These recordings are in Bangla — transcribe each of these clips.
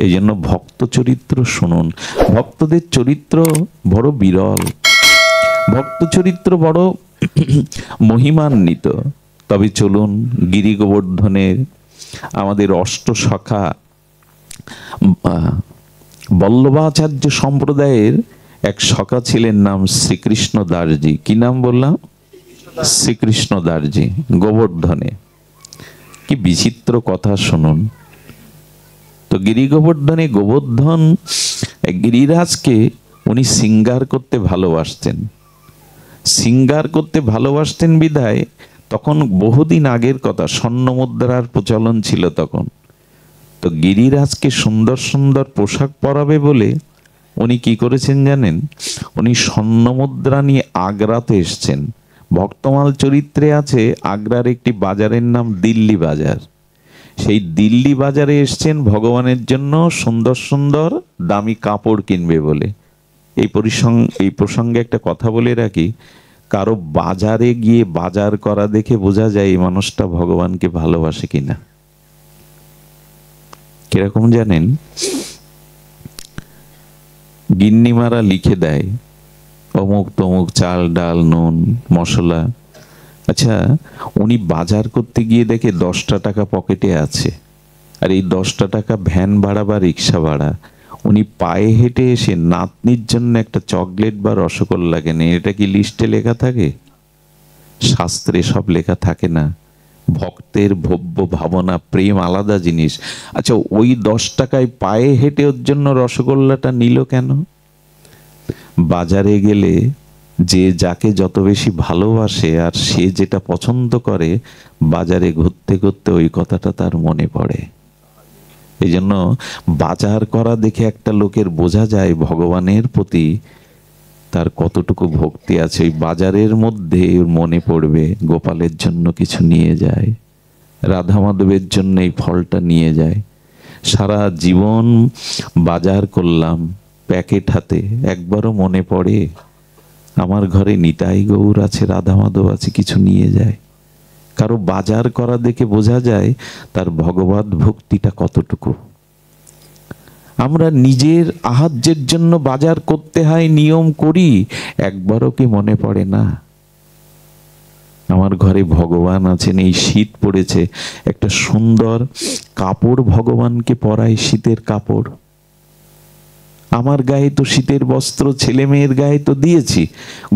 এই জন্য ভক্ত চরিত্র শুনুন। ভক্তদের চরিত্র বড় বিরল, ভক্ত চরিত্র বড় মহিমান্বিত। তবে চলুন গিরি গোবর্ধনের আমাদের অষ্টসখা বল্লভাচার্য সম্প্রদায়ের এক সখা ছিলেন, নাম শ্রীকৃষ্ণ দাসজি। কি নাম বললাম? শ্রীকৃষ্ণ দাসজি, গোবর্ধনে। কি বিচিত্র কথা শুনুন তো। গিরি গোবর্ধনে গোবর্ধন গিরিরাজকে উনি শৃঙ্গার করতে ভালোবাসতেন। শৃঙ্গার করতে ভালোবাসতেন বিধায় তখন বহুদিন আগের কথা, স্বর্ণ মুদ্রার প্রচলন ছিল তখন। তো গিরিরাজকে সুন্দর সুন্দর পোশাক পরাবে বলে উনি কি করেছেন জানেন? উনি স্বর্ণ মুদ্রা নিয়ে আগ্রাতে এসছেন। ভক্তমাল চরিত্রে আছে আগ্রার একটি বাজারের নাম দিল্লি বাজার। সেই দিল্লি বাজারে এসছেন ভগবানের জন্য সুন্দর সুন্দর দামি কাপড় কিনবে বলে। এই প্রসঙ্গে একটা কথা বলে রাখি, কারো বাজারে গিয়ে বাজার করা দেখে বোঝা যায় এই মানুষটা ভগবানকে ভালোবাসে কিনা। কিরকম জানেন? গিন্নিমারা লিখে দেয় অমুক তমুক চাল ডাল নুন মশলা। আচ্ছা, উনি বাজার করতে গিয়ে দেখে 10টা টাকা পকেটে আছে, আর এই 10টা টাকা ভ্যান ভাড়া বা রিক্সা ভাড়া। উনি পায়ে হেঁটে এসে নাতনির জন্য একটা চকলেট বা রসগোল্লা কেনে। এটা কি লিস্টে লেখা থাকে? শাস্ত্রে সব লেখা থাকে না। ভক্তের ভব্য ভাবনা প্রেম আলাদা জিনিস। আচ্ছা, ওই 10 টাকায় পায়ে হেঁটে ওর জন্য রসগোল্লাটা নিল কেন? বাজারে গেলে যে যাকে যত বেশি ভালোবাসে আর সে যেটা পছন্দ করে, বাজারে ঘুরতে ঘুরতে ওই কথাটা তার মনে পড়ে। এই জন্য বাজার করা দেখে একটা লোকের বোঝা যায় ভগবানের প্রতি তার কতটুকু ভক্তি আছে। ওই বাজারের মধ্যে মনে পড়বে গোপালের জন্য কিছু নিয়ে যায়, রাধা মাধবের জন্য এই ফলটা নিয়ে যায়। সারা জীবন বাজার করলাম প্যাকেট হাতে, একবারও মনে পড়ে আমার ঘরে নিতাই গৌর আছে, রাধা মাধব আছে, কিছু নিয়ে যায়। কারো বাজার করা দেখে বোঝা যায় তার ভগবত ভক্তিটা কতটুকু। আমরা নিজের আহার্যের জন্য বাজার করতে হয়, নিয়ম করি, একবারও কি মনে পড়ে না আমার ঘরে ভগবান আছেন? এই শীত পড়েছে, একটা সুন্দর কাপড় ভগবানকে পরাই, শীতের কাপড়। আমার গায়ে তো শীতের বস্ত্র ছেলে মেয়ের গায়ে তো দিয়েছি।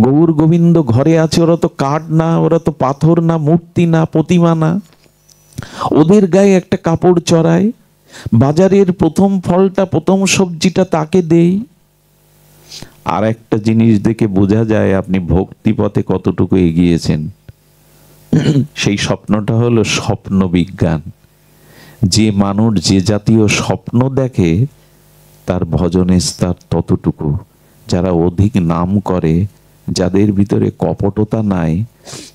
গৌর গোবিন্দ ঘরে আছে, ওরা তো কাঠ না, ওরা তো পাথর না, মূর্তি না, প্রতিমা না, ওদের গায়ে একটা কাপড় চড়াই। বাজারের প্রথম ফলটা প্রথম সবজিটা তাকে দেই। আর একটা জিনিস দেখে বোঝা যায় আপনি ভক্তি পথে কতটুকু এগিয়েছেন। সেই স্বপ্নটা হলো স্বপ্ন বিজ্ঞান। যে মানুষ যে জাতীয় স্বপ্ন দেখে তার ভজনের স্তর ততটুকু। যারা অধিক নাম করে, যাদের ভিতরে কপটতা নাই,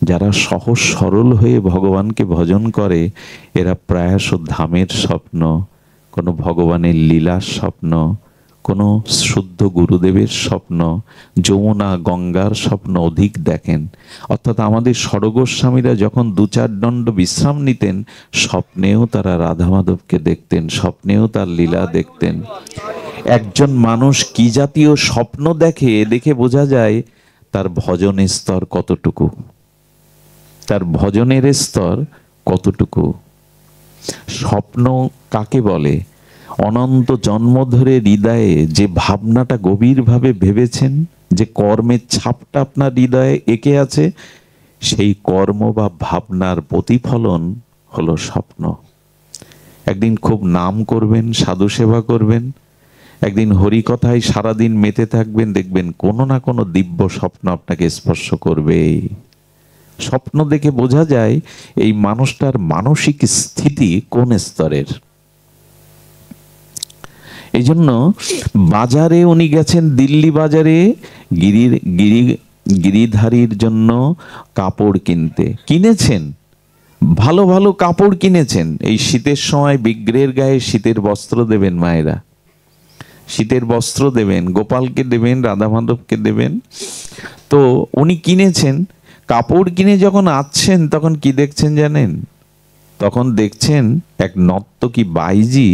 যারা সহজ সরল হয়ে ভগবানকে ভজন করে, এরা প্রায়শ ধামের স্বপ্ন, কোনো ভগবানের লীলার স্বপ্ন, কোনো শুদ্ধ গুরুদেবের স্বপ্ন, যমুনা গঙ্গার স্বপ্ন অধিক দেখেন। অর্থাৎ আমাদের ষড়গোস্বামীরা যখন 2-4 দণ্ড বিশ্রাম নিতেন, স্বপ্নেও তারা রাধা মাধবকে দেখতেন, স্বপ্নেও তার লীলা দেখতেন। একজন মানুষ কি জাতীয় স্বপ্ন দেখে, দেখে বোঝা যায় তার ভজনের স্তর কতটুকু, তার ভজনের স্তর কতটুকু। স্বপ্ন কাকে বলে? অনন্ত জন্ম ধরে হৃদয়ে যে ভাবনাটা গভীরভাবে ভেবেছেন, যে কর্মের ছাপটা আপনার হৃদয়ে এঁকে আছে, সেই কর্ম বা ভাবনার প্রতিফলন হলো স্বপ্ন। একদিন খুব নাম করবেন, সাধু সেবা করবেন, একদিন হরিকথায় সারাদিন মেতে থাকবেন, দেখবেন কোনো না কোনো দিব্য স্বপ্ন আপনাকে স্পর্শ করবে। স্বপ্ন দেখে বোঝা যায় এই মানুষটার মানসিক স্থিতি কোন স্তরের। এই জন্য বাজারে উনি গেছেন, দিল্লি বাজারে গিরিধারীর জন্য কাপড় কিনতে। কিনেছেন, ভালো ভালো কাপড় কিনেছেন। এই শীতের সময় বিগ্রহের গায়ে শীতের বস্ত্র দেবেন মায়েরা, শীতের বস্ত্র দেবেন, গোপালকে দেবেন, রাধা মাধবকে দেবেন। তো উনি কিনেছেন, কাপড় কিনে যখন আসছেন তখন কি দেখছেন জানেন? তখন দেখছেন এক নর্তকী বাইজি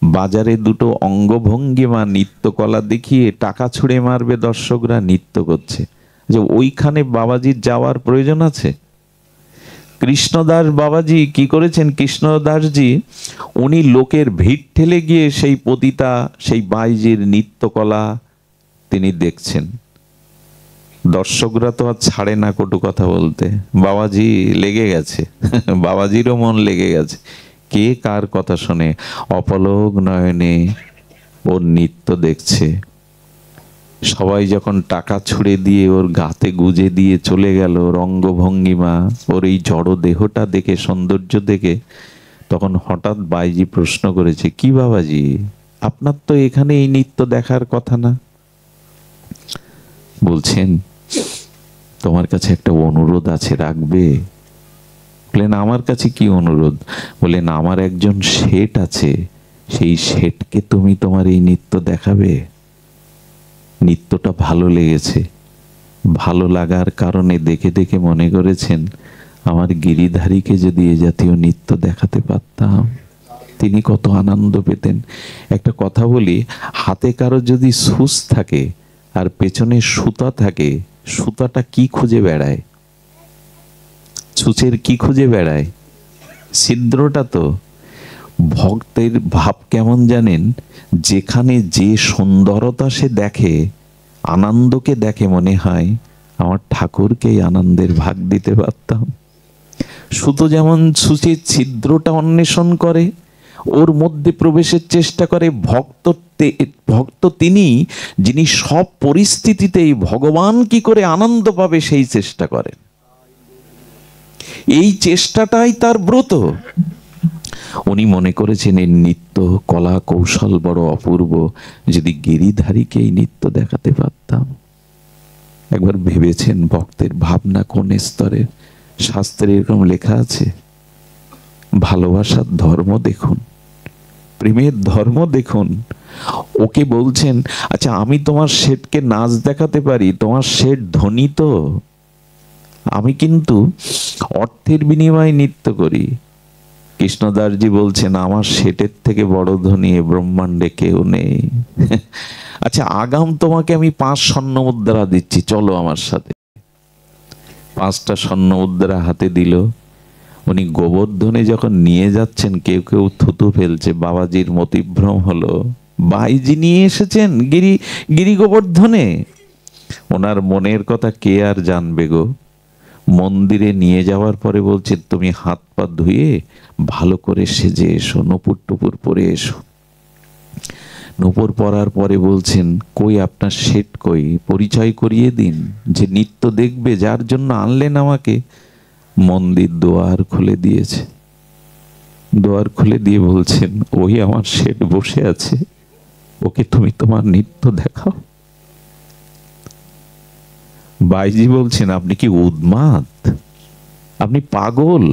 বাজারে দুটো অঙ্গভঙ্গিমা নৃত্যকলা দেখিয়ে টাকা ছুঁড়ে মারবে, দর্শকরা নৃত্য করছে, যে ওইখানে বাবাজির যাওয়ার প্রয়োজন আছে? কৃষ্ণদাস বাবাজি কি করেছেন? কৃষ্ণদাসজি উনি লোকের ভিড় ঠেলে গিয়ে সেই পতিতা, সেই বাইজির নৃত্যকলা তিনি দেখছেন। দর্শকরা তো আর ছাড়ে না কটু কথা বলতে, বাবাজি লেগে গেছে, বাবাজিরও মন লেগে গেছে। কে কার কথা শোনে? অপলক নয়নে ওর নৃত্য দেখছে। সবাই যখন টাকা ছুঁড়ে দিয়ে ওর গাতে গুজে দিয়ে চলে গেল, রঙ্গভঙ্গিমা, ওর এই জড় দেহটা দেখে, সৌন্দর্য দেখে, তখন হঠাৎ বাইজি প্রশ্ন করেছে, কি বাবাজি, আপনার তো এখানে এই নৃত্য দেখার কথা না? বলছেন, তোমার কাছে একটা অনুরোধ আছে, রাখবে? বললেন, আমার কাছে কি অনুরোধ? বললেন, আমার একজন শেঠ আছে, সেই শেঠকে তুমি তোমার এই নৃত্য দেখাবে। নৃত্যটা ভালো লেগেছে, ভালো লাগার কারণে দেখে দেখে মনে করেছেন আমার গিরিধারীকে যদি এ জাতীয় নৃত্য দেখাতে পারতাম তিনি কত আনন্দ পেতেন। একটা কথা বলি, হাতে কারো যদি সুচ থাকে আর পেছনে সুতা থাকে, সুতাটা কি খুঁজে বেড়ায়? সূচের কি খুঁজে বেড়ায়? ছিদ্রটা তো। ভক্তের ভাব কেমন জানেন? যেখানে যে সুন্দরতা সে দেখে, আনন্দকে দেখে, মনে হয় আমার ঠাকুরকে এই আনন্দের ভাগ দিতে পারতাম। সুতো যেমন সূচের ছিদ্রটা অন্বেষণ করে, ওর মধ্যে প্রবেশের চেষ্টা করে। ভক্ত তিনি যিনি সব পরিস্থিতিতেই ভগবান কি করে আনন্দ পাবে সেই চেষ্টা করেন। এই চেষ্টাটাই তার ব্রত। উনি মনে করেছেন এই নৃত্য কলা কৌশল বড় অপূর্ব, যদি গিরিধারীকে এই নৃত্য দেখাতে পারতাম। একবার ভেবেছেন ভক্তের ভাবনা কোন স্তরের? শাস্ত্রে এরকম লেখা আছে, ভালোবাসার ধর্ম দেখুন, প্রেমের ধর্ম দেখুন। ওকে বলছেন, আচ্ছা আমি তোমার শেঠকে নাচ দেখাতে পারি, তোমার শেঠ ধনী তো, আমি কিন্তু অর্থের বিনিময়ে নৃত্য করি। কৃষ্ণদাসজি বলছেন, আমার শেঠের থেকে বড় ধনী এ ব্রহ্মাণ্ডে কেউ নেই। আচ্ছা আগাম তোমাকে আমি 5 স্বর্ণ মুদ্রা দিচ্ছি, চলো আমার সাথে। 5টা স্বর্ণ মুদ্রা হাতে দিল। উনি গোবর্ধনে যখন নিয়ে যাচ্ছেন, কেউ কেউ থুতু ফেলছে, বাবাজির মতিভ্রম হলো, বাইজি নিয়ে এসেছেন গিরি গোবর্ধনে। ওনার মনের কথা কে আর জানবে গো। মন্দিরে নিয়ে যাওয়ার পরে বলছেন, তুমি হাত পা ধুয়ে ভালো করে সেজে এসো, নূপুর টুপুর পরে এসো। নূপুর পরার পরে বলছেন, কই আপনার শেঠ কই, পরিচয় করিয়ে দিন, যে নৃত্য দেখবে, যার জন্য আনলেন আমাকে। মন্দির দুয়ার খুলে দিয়েছে, দুয়ার খুলে দিয়ে বলছেন, ওই আমার শেঠ বসে আছে, ওকে তুমি তোমার নৃত্য দেখাও। বাইজি বলছেন, আপনি কি উন্মাদ, আপনি পাগল?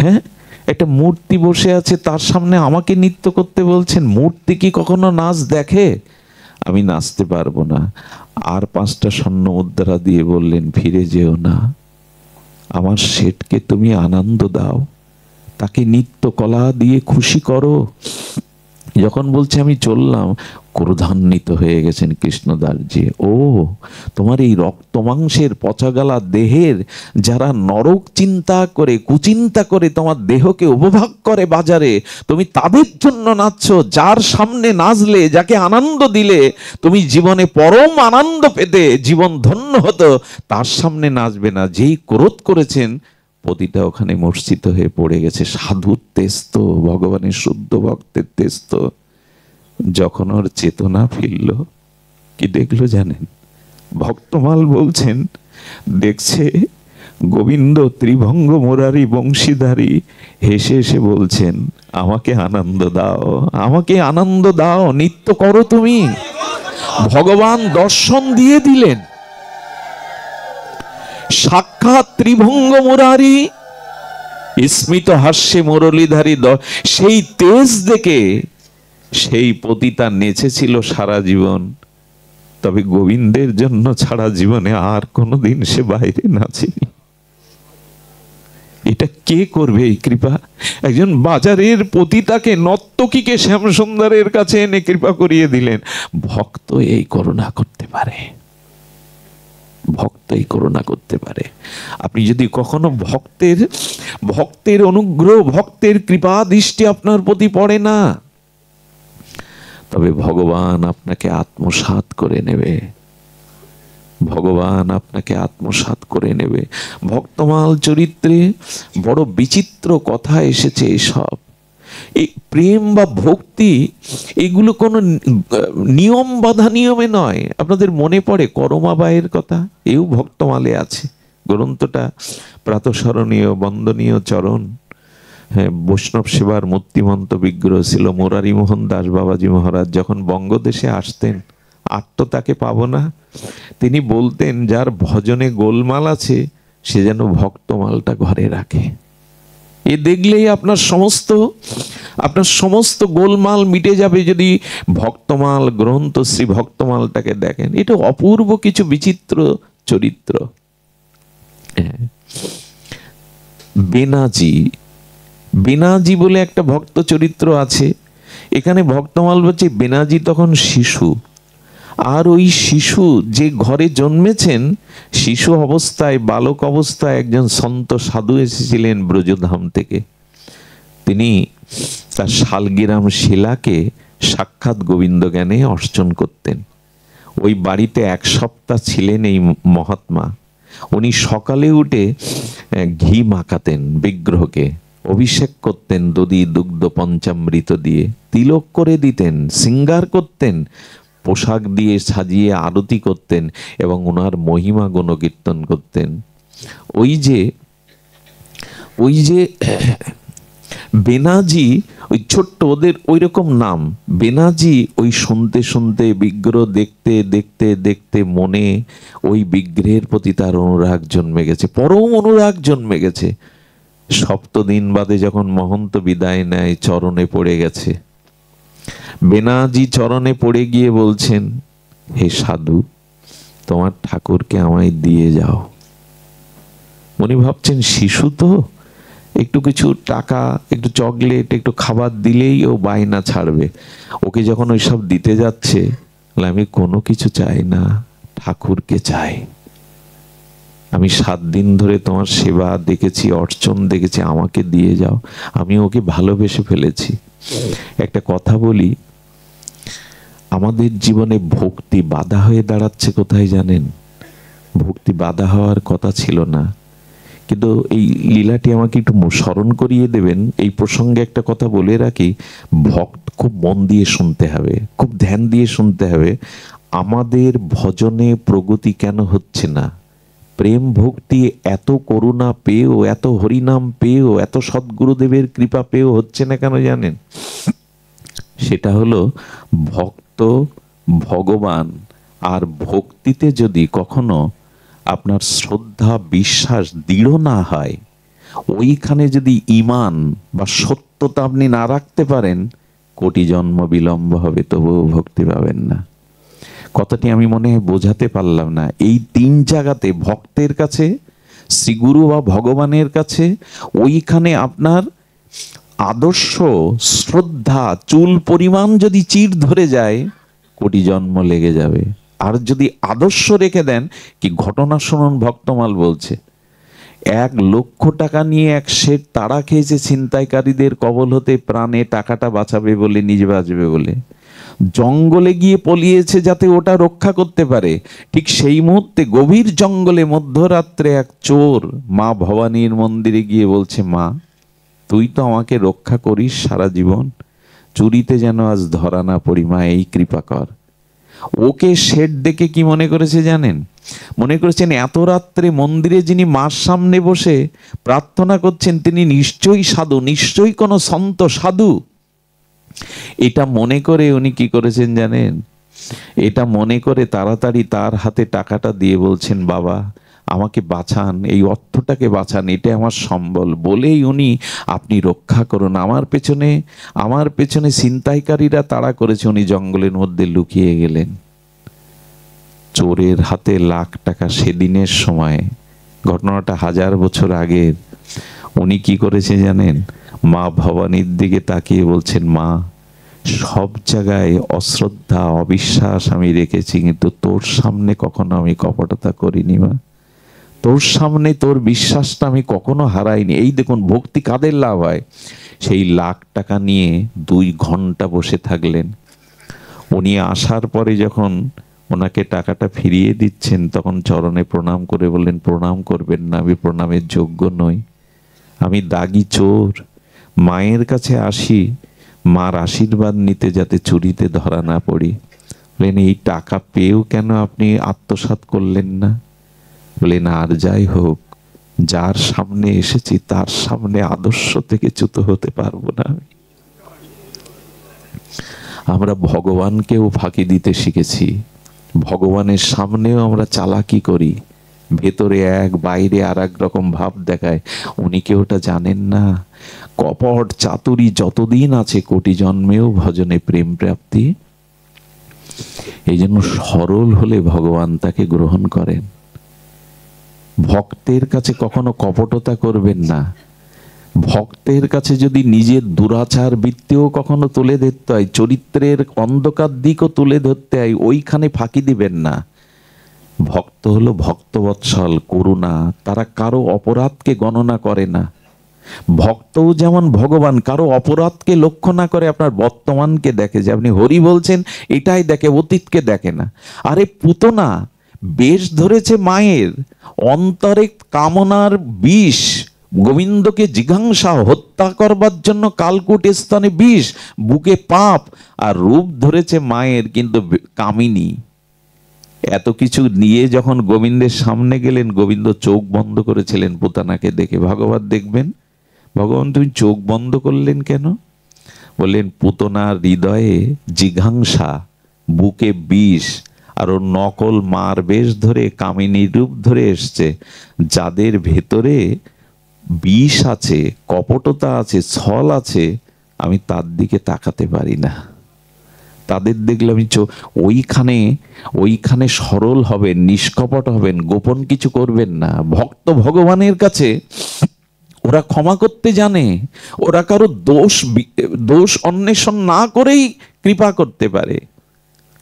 হ্যাঁ, একটা মূর্তি বসে আছে, তার সামনে আমাকে নৃত্য করতে বলছেন? মূর্তি কি কখনো নাচ দেখে? আমি নাচতে পারবো না। আর 5টা স্বর্ণ মুদ্রা দিয়ে বললেন, ফিরে যেও না, আমার শেঠকে তুমি আনন্দ দাও, তাকে নৃত্য কলা দিয়ে খুশি করো। যখন বলছে আমি চললাম, ক্রোধান্বিত হয়ে গেছেন কৃষ্ণদাসজি। ও, তোমার এই রক্ত মাংসের পচাগালা দেহের যারা নরক চিন্তা করে, কুচিন্তা করে তোমার দেহকে উপভোগ করে বাজারে, তুমি তাদের জন্য নাচছো। যার সামনে নাচলে, যাকে আনন্দ দিলে তুমি জীবনে পরম আনন্দ পেতে, জীবন ধন্য হতো, তার সামনে নাচবে না। যেই ক্রোধ করেছেন, পতিটা ওখানে মূর্ছিত হয়ে পড়ে গেছে। সাধুর তেস্ত, ভগবানের শুদ্ধ ভক্তের তেস্ত। যখন ওর চেতনা ফিরল, কি দেখলো জানেন? ভক্তমাল বলছেন, দেখছে গোবিন্দ ত্রিভঙ্গ মুরারি বংশীধারী হেসে হেসে বলছেন, আমাকে আনন্দ দাও, আমাকে আনন্দ দাও, নৃত্য করো তুমি। ভগবান দর্শন দিয়ে দিলেন, সাক্ষাৎ ত্রিভঙ্গ মুরারি, স্মিত হাস্যে মুরলীধারী। সেই তেজ দেখে সেই পতিতা নেচেছিল সারা জীবন, তবে গোবিন্দের জন্য ছাড়া জীবনে আর কোনোদিন সে বাইরে নাচেনি। এটা কে করবে এই কৃপা? একজন বাজারের পতিতাকে, নর্তকীকে শ্যামসুন্দরের কাছে এনে কৃপা করিয়ে দিলেন। ভক্ত এই করুণা করতে পারে, ভক্ত এই করুণা করতে পারে। আপনি যদি কখনো ভক্তের অনুগ্রহ, ভক্তের কৃপা দৃষ্টি আপনার প্রতি পড়ে না, তবে ভগবান আপনাকে আত্মসাৎ করে নেবে, ভগবান আপনাকে আত্মসাৎ করে নেবে। ভক্তমাল চরিত্রে বড় বিচিত্র কথা এসেছে। এসব এই প্রেম বা ভক্তি, এগুলো কোনো নিয়ম বাধা নিয়মে নয়। আপনাদের মনে পড়ে করমাবাইয়ের কথা? এও ভক্তমালে আছে। গ্রন্থটা প্রাতঃস্মরণীয়, বন্দনীয় চরণ। হ্যাঁ, বৈষ্ণব সেবার মূর্তিমন্ত বিগ্রহ ছিল। মুরারি মোহন দাস বাবাজি মহারাজ যখন বঙ্গদেশে আসতেন, আর তো তাকে পাবো না, তিনি বলতেন যার ভজনে গোলমাল আছে সে যেন ভক্তমালটা ঘরে রাখে। এ দেখলেই আপনার সমস্ত গোলমাল মিটে যাবে যদি ভক্তমাল, গ্রন্থ শ্রী ভক্তমালটাকে দেখেন। এটা অপূর্ব কিছু বিচিত্র চরিত্র। বেনাজি বলে একটা ভক্ত চরিত্র আছে। এখানে ভক্তমাল বলছে বেনাজি তখন শিশু, আর ওই শিশু যে ঘরে জন্মেছেন, শিশু অবস্থায়, বালক অবস্থায় একজন সন্ত সাধু এসেছিলেন ব্রজধাম থেকে। তিনি তার শালগ্রাম শিলাকে সাক্ষাৎ গোবিন্দ জ্ঞানে অর্চন করতেন। ওই বাড়িতে এক সপ্তাহ ছিলেন এই মহাত্মা। উনি সকালে উঠে ঘি মাখাতেন বিগ্রহকে, অভিষেক করতেন দধি দুগ্ধ পঞ্চামৃত দিয়ে, তিলক করে দিতেন, শৃঙ্গার করতেন, পোশাক দিয়ে সাজিয়ে আরতি করতেন এবং ওনার মহিমা গুণকীর্তন করতেন। ওই যে বেনাজি, ওই ছোট্ট, ওদের ওই রকম নাম বেনাজি। ওই শুনতে শুনতে, বিগ্রহ দেখতে দেখতে দেখতে মনে ওই বিগ্রহের প্রতি তার অনুরাগ জন্মে গেছে, পরম অনুরাগ জন্মে গেছে। সপ্তদিন বাদে যখন মহন্ত বিদায় নেয়, চরণে পড়ে গেছে। বেনাজি চরণে পড়ে গিয়ে বলছেন, হে সাধু, তোমার ঠাকুরকে আমায় দিয়ে যাও। উনি ভাবছেন শিশু তো, একটু কিছু টাকা, একটু চকলেট, একটু খাবার দিলেই ও বায়না ছাড়বে। ওকে যখন ওইসব দিতে যাচ্ছে, আমি কোনো কিছু চাই না, ঠাকুরকে চাই। আমি 7 দিন ধরে তোমার সেবা দেখেছি, অর্চন দেখেছি, আমাকে দিয়ে যাও, আমি ওকে ভালোবেসে ফেলেছি। একটা কথা বলি, আমাদের জীবনে ভক্তি বাধা হয়ে দাঁড়াচ্ছে কোথায় জানেন? ভক্তি বাধা হওয়ার কথা ছিল না, কিন্তু এই লীলাটি আমাকে একটু স্মরণ করিয়ে দেবেন। এই প্রসঙ্গে একটা কথা বলে রাখি, ভক্ত খুব মন দিয়ে শুনতে হবে, খুব ধ্যান দিয়ে শুনতে হবে। আমাদের ভজনে প্রগতি কেন হচ্ছে না? প্রেম ভক্তি এত করুণা পেয়েও, এত হরিনাম পেয়েও, এত সদ্গুরুদেবের কৃপা পেয়েও হচ্ছে না কেন জানেন? সেটা হলো ভক্ত, ভগবান আর ভক্তিতে যদি কখনো আপনার শ্রদ্ধা, বিশ্বাস দৃঢ় না হয়, ওইখানে যদি ঈমান বা সত্যতা আপনি না রাখতে পারেন, কোটি জন্ম বিলম্ব হবে, তবুও ভক্তি পাবেন না। কথাটি আমি মনে হয় বোঝাতে পারলাম না। এই 3 জায়গাতে, ভক্তের কাছে, শ্রীগুরু বা ভগবানের কাছে, ওইখানে আপনার আদর্শ, শ্রদ্ধা চুল পরিমাণ যদি চির ধরে যায়, কোটি জন্ম লেগে যাবে। আর যদি আদর্শ রেখে দেন, কি ঘটনা শুনুন, ভক্তমাল বলছে 1 লক্ষ টাকা নিয়ে এক শেঠ তাড়া খেয়েছে ছিনতাইকারীদের কবল হতে, প্রাণে টাকাটা বাঁচাবে বলে, নিজে বাঁচবে বলে, জঙ্গলে গিয়ে পলিয়েছে যাতে ওটা রক্ষা করতে পারে। ঠিক সেই মুহূর্তে গভীর জঙ্গলে মধ্যরাত্রে এক চোর মা ভবানীর মন্দিরে গিয়ে বলছে, মা তুই তো আমাকে রক্ষা করিস সারা জীবন, চুরিতে যেন আজ ধরা না পড়ি, মা এই কৃপা কর। ওকে শেঠ দেখে কি মনে করেছে জানেন? মনে করেছেন এত রাত্রে মন্দিরে যিনি মার সামনে বসে প্রার্থনা করছেন, তিনি নিশ্চয়ই সাধু, নিশ্চয়ই কোনো সন্ত সাধু। এটা মনে করে উনি কি করেছেন জানেন? এটা মনে করে তাড়াতাড়ি তার হাতে টাকাটা দিয়ে বলছেন, বাবা আমাকে বাঁচান, এই অর্থটাকে বাঁচান, এটা আমার সম্বল, বলেই উনি, আপনি রক্ষা করুন, আমার পেছনে ছিনতাইকারীরা তাড়া করেছে। উনি জঙ্গলের মধ্যে লুকিয়ে গেলেন। চোরের হাতে লাখ টাকা সেদিনের সময়, ঘটনাটা 1000 বছর আগের। উনি কি করেছে জানেন? মা ভবানীর দিকে তাকিয়ে বলছেন, মা সব জায়গায় অশ্রদ্ধা অবিশ্বাস আমি রেখেছি, কিন্তু তোর সামনে কখনো আমি কপটতা করিনি মা। তোর সামনে তোর বিশ্বাসটা আমি কখনো হারাইনি। এই দেখুন ভক্তি কাদের লাভ হয়। সেই লাখ টাকা নিয়ে 2 ঘন্টা বসে থাকলেন। উনি আসার পরে যখন ওনাকে টাকাটা ফিরিয়ে দিচ্ছেন, তখন চরণে প্রণাম করে বললেন, প্রণাম করবেন না, আমি প্রণামের যোগ্য নই, আমি দাগি চোর। মায়ের কাছে আসি মার আশীর্বাদ নিতে, যাতে চুরিতে ধরা না পড়ি। বলেন, এই টাকা পেয়েও কেন আপনি আত্মসাৎ করলেন না? বলেন, আর যাই হোক, যার সামনে এসেছি তার সামনে আদর্শ থেকে চ্যুত হতে পারবো না। আমরা ভগবানকেও ফাঁকি দিতে শিখেছি, ভগবানের সামনেও আমরা চালাকি করি, ভেতরে এক বাইরে আর এক রকম ভাব দেখায়। উনি কি ওটা জানেন না? কপট চাতুরী যতদিন আছে কোটি জন্মেও ভজনে প্রেম প্রাপ্তি। এই জন্য সরল হলে ভগবান তাকে গ্রহণ করেন। ভক্তের কাছে কখনো কপটতা করবেন না। ভক্তের কাছে যদি নিজের দুরাচার বৃত্তিও কখনো তুলে ধরতে হয়, চরিত্রের অন্ধকার দিকও তুলে ধরতে হয়, ওইখানে ফাঁকি দিবেন না। ভক্ত হলো ভক্তবৎসল, করুণা, তারা কারো অপরাধকে গণনা করে না। ভক্তও যেমন ভগবান কারো অপরাধকে লক্ষ্য না করে, আপনার বর্তমানকে দেখে, যে আপনি হরি বলছেন এটাই দেখে, অতীতকে দেখে না। আরে পুতনা বেশ ধরেছে মায়ের, অন্তরে কামনার বিষ, গোবিন্দকে জিঘাংসা হত্যা করবার জন্য কালকুট স্থানে বিষ, বুকে পাপ, আর রূপ ধরেছে মায়ের, কিন্তু কামিনী। এত কিছু নিয়ে যখন গোবিন্দের সামনে গেলেন, গোবিন্দ চোখ বন্ধ করেছিলেন পুতনাকে দেখে। ভাগবত দেখবেন, ভগবান তুমি চোখ বন্ধ করলেন কেন? বললেন, পুতনার হৃদয়ে জিঘাংসা, বুকে বিষ, আর ও নকল মার বেশ ধরে কামিনী রূপ ধরে এসছে। যাদের ভেতরে বিষ আছে, কপটতা আছে, ছল আছে, আমি তার দিকে তাকাতে পারি না। তাদের দেখলে আমি ওইখানে সরল হবেন, নিষ্কপট হবেন, গোপন কিছু করবেন না। ভক্ত ভগবানের কাছে ওরা ক্ষমা করতে জানে, ওরা কারো দোষ অন্বেষণ না করেই কৃপা করতে পারে।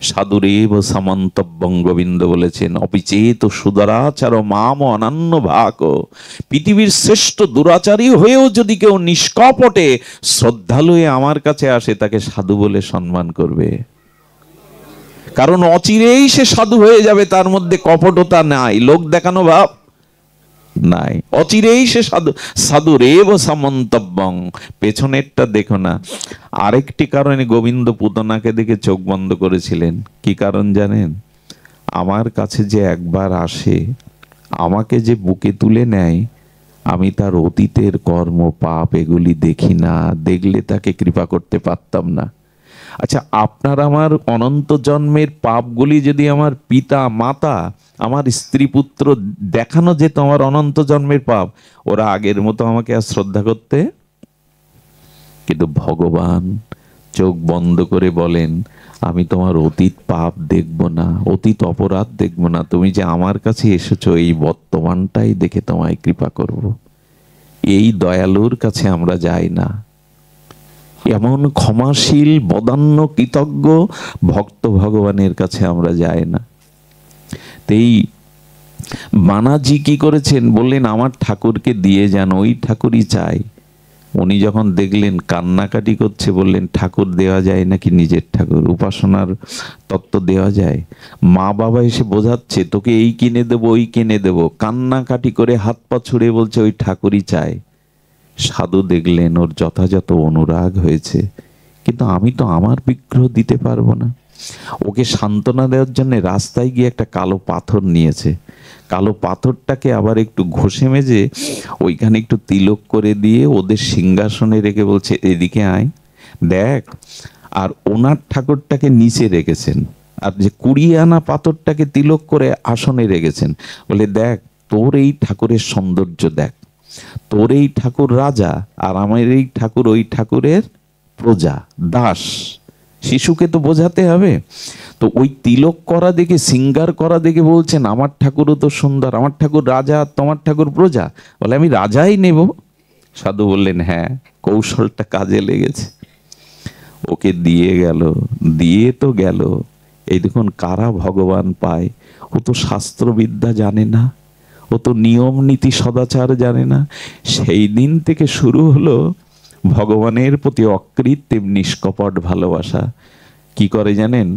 সাধুরেব সামন্তব্যং, গোবিন্দ বলেছেন, অপিচেত সুদরাচার মাম অনন্য ভাগ। পৃথিবীর শ্রেষ্ঠ দুরাচারী হয়েও যদি কেউ নিষ্কপটে শ্রদ্ধালু আমার কাছে আসে, তাকে সাধু বলে সম্মান করবে। কারণ অচিরেই সে সাধু হয়ে যাবে, তার মধ্যে কপটতা নাই, লোক দেখানো ভাব নাই, অচিরেই সে সাধু রেব সামন্তব্যং। পেছনেরটা দেখো না। আরেকটি কারণে গোবিন্দ পুতনাকে দেখে চোখ বন্ধ করেছিলেন। কি কারণ জানেন? আমার কাছে যে একবার আসে, আমাকে যে বুকে তুলে নেয়, আমি তার অতীতের কর্ম পাপ এগুলি দেখি না, দেখলে তাকে কৃপা করতে পারতাম না। আচ্ছা, আপনার আমার অনন্ত জন্মের পাপগুলি যদি আমার পিতা মাতা, আমার স্ত্রী পুত্র দেখানো যেত আমার অনন্ত জন্মের পাপ, ওরা আগের মতো আমাকে আর শ্রদ্ধা করতে? কিন্তু ভগবান চোখ বন্ধ করে বলেন, আমি তোমার অতীত পাপ দেখব না, অতীত অপরাধ দেখব না, তুমি যে আমার কাছে এসেছো এই বর্তমানটাই দেখে তোমায় কৃপা করব। এই দয়ালুর কাছে আমরা যাই না। এমন ক্ষমাশীল বদান্য কৃতজ্ঞ ভক্ত ভগবানের কাছে আমরা যাই না। এই মানাজি কি করেছেন? বললেন, আমার ঠাকুরকে দিয়ে যান, ওই ঠাকুরই চাই। উনি যখন দেখলেন কান্নাকাটি করছে, বললেন, ঠাকুর দেওয়া যায় নাকি নিজের ঠাকুর? উপাসনার তত্ত্ব দেওয়া যায়? মা বাবা এসে বোঝাচ্ছে, তোকে এই কিনে দেবো, ওই কিনে দেবো, কান্নাকাটি করে হাত পা ছুড়ে বলছে ওই ঠাকুরই চাই। সাধু দেখলেন ওর যথাযথ অনুরাগ হয়েছে, কিন্তু আমি তো আমার বিগ্রহ দিতে পারবো না। ওকে সান্ত্বনা দেওয়ার জন্য রাস্তায় গিয়ে একটা কালো পাথর নিয়েছে। কালো পাথরটাকে আবার একটু ঘষে মেজে ওইখানে একটু তিলক করে দিয়ে ওদের সিংহাসনে রেখে বলছে, এদিকে আয় দেখ। আর ওনার ঠাকুরটাকে নিচে রেখেছেন, আর যে 20 আনা পাথরটাকে তিলক করে আসনে রেখেছেন। বলে, দেখ তোর এই ঠাকুরের সৌন্দর্য দেখ, তোর এই ঠাকুর রাজা, আর আমার এই ঠাকুর ওই ঠাকুরের প্রজা, দাস। শিশুকে তো বোঝাতে হবে। তো ওই তিলক করা দেখে, সিঙ্গার করা দেখে বলছেন, আমার ঠাকুরও তো সুন্দর, আমার ঠাকুর রাজা, তোমার ঠাকুর প্রজা। বলে, আমি রাজাই নেব, সাধু বললেন, হ্যাঁ, কৌশলটা কাজে লেগেছে। ওকে দিয়ে গেল, দিয়ে তো গেল। এই দেখুন কারা ভগবান পায়। ও তো শাস্ত্রবিদ্যা জানে না, ও তো নিয়ম নীতি সদাচার জানে না। সেই দিন থেকে শুরু হলো ভগবানের প্রতি অকৃত্রিম নিষ্কপট ভালোবাসা। কি করে জানেন?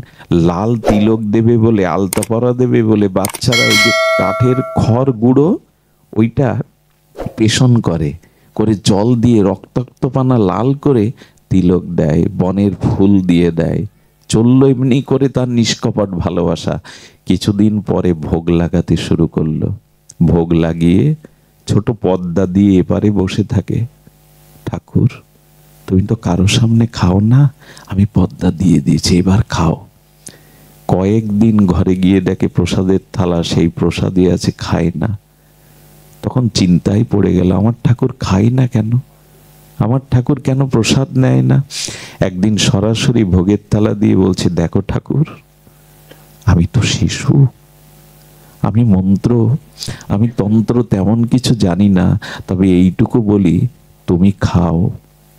লাল তিলক দেবে বলে, আলতা পরা দেবে বলে বাচ্চারা ওই যে কাঠের খড় গুঁড়ো ওইটা পেষণ করে, করে জল দিয়ে রক্তাক্ত পানা লাল করে তিলক দেয়, বনের ফুল দিয়ে দেয়। চললো এমনি করে তার নিষ্কপট ভালোবাসা। কিছুদিন পরে ভোগ লাগাতে শুরু করলো। ভোগ লাগিয়ে ছোট পর্দা দিয়ে এপারে বসে থাকে। ঠাকুর, তুমি তো কারো সামনে খাও না, আমি পর্দা দিয়ে দিয়েছি, এবার খাও। কয়েকদিন ঘরে গিয়ে দেখে প্রসাদের থালা সেই প্রসাদই আছে, খায় না। তখন চিন্তায় পড়ে গেল, আমার ঠাকুর খায় না কেন, আমার ঠাকুর কেন প্রসাদ নেয় না? একদিন সরাসরি ভোগের থালা দিয়ে বলছে, দেখো ঠাকুর, আমি তো শিশু, আমি মন্ত্র, আমি তন্ত্র তেমন কিছু জানি না, তবে এইটুকু বলি, তুমি খাও।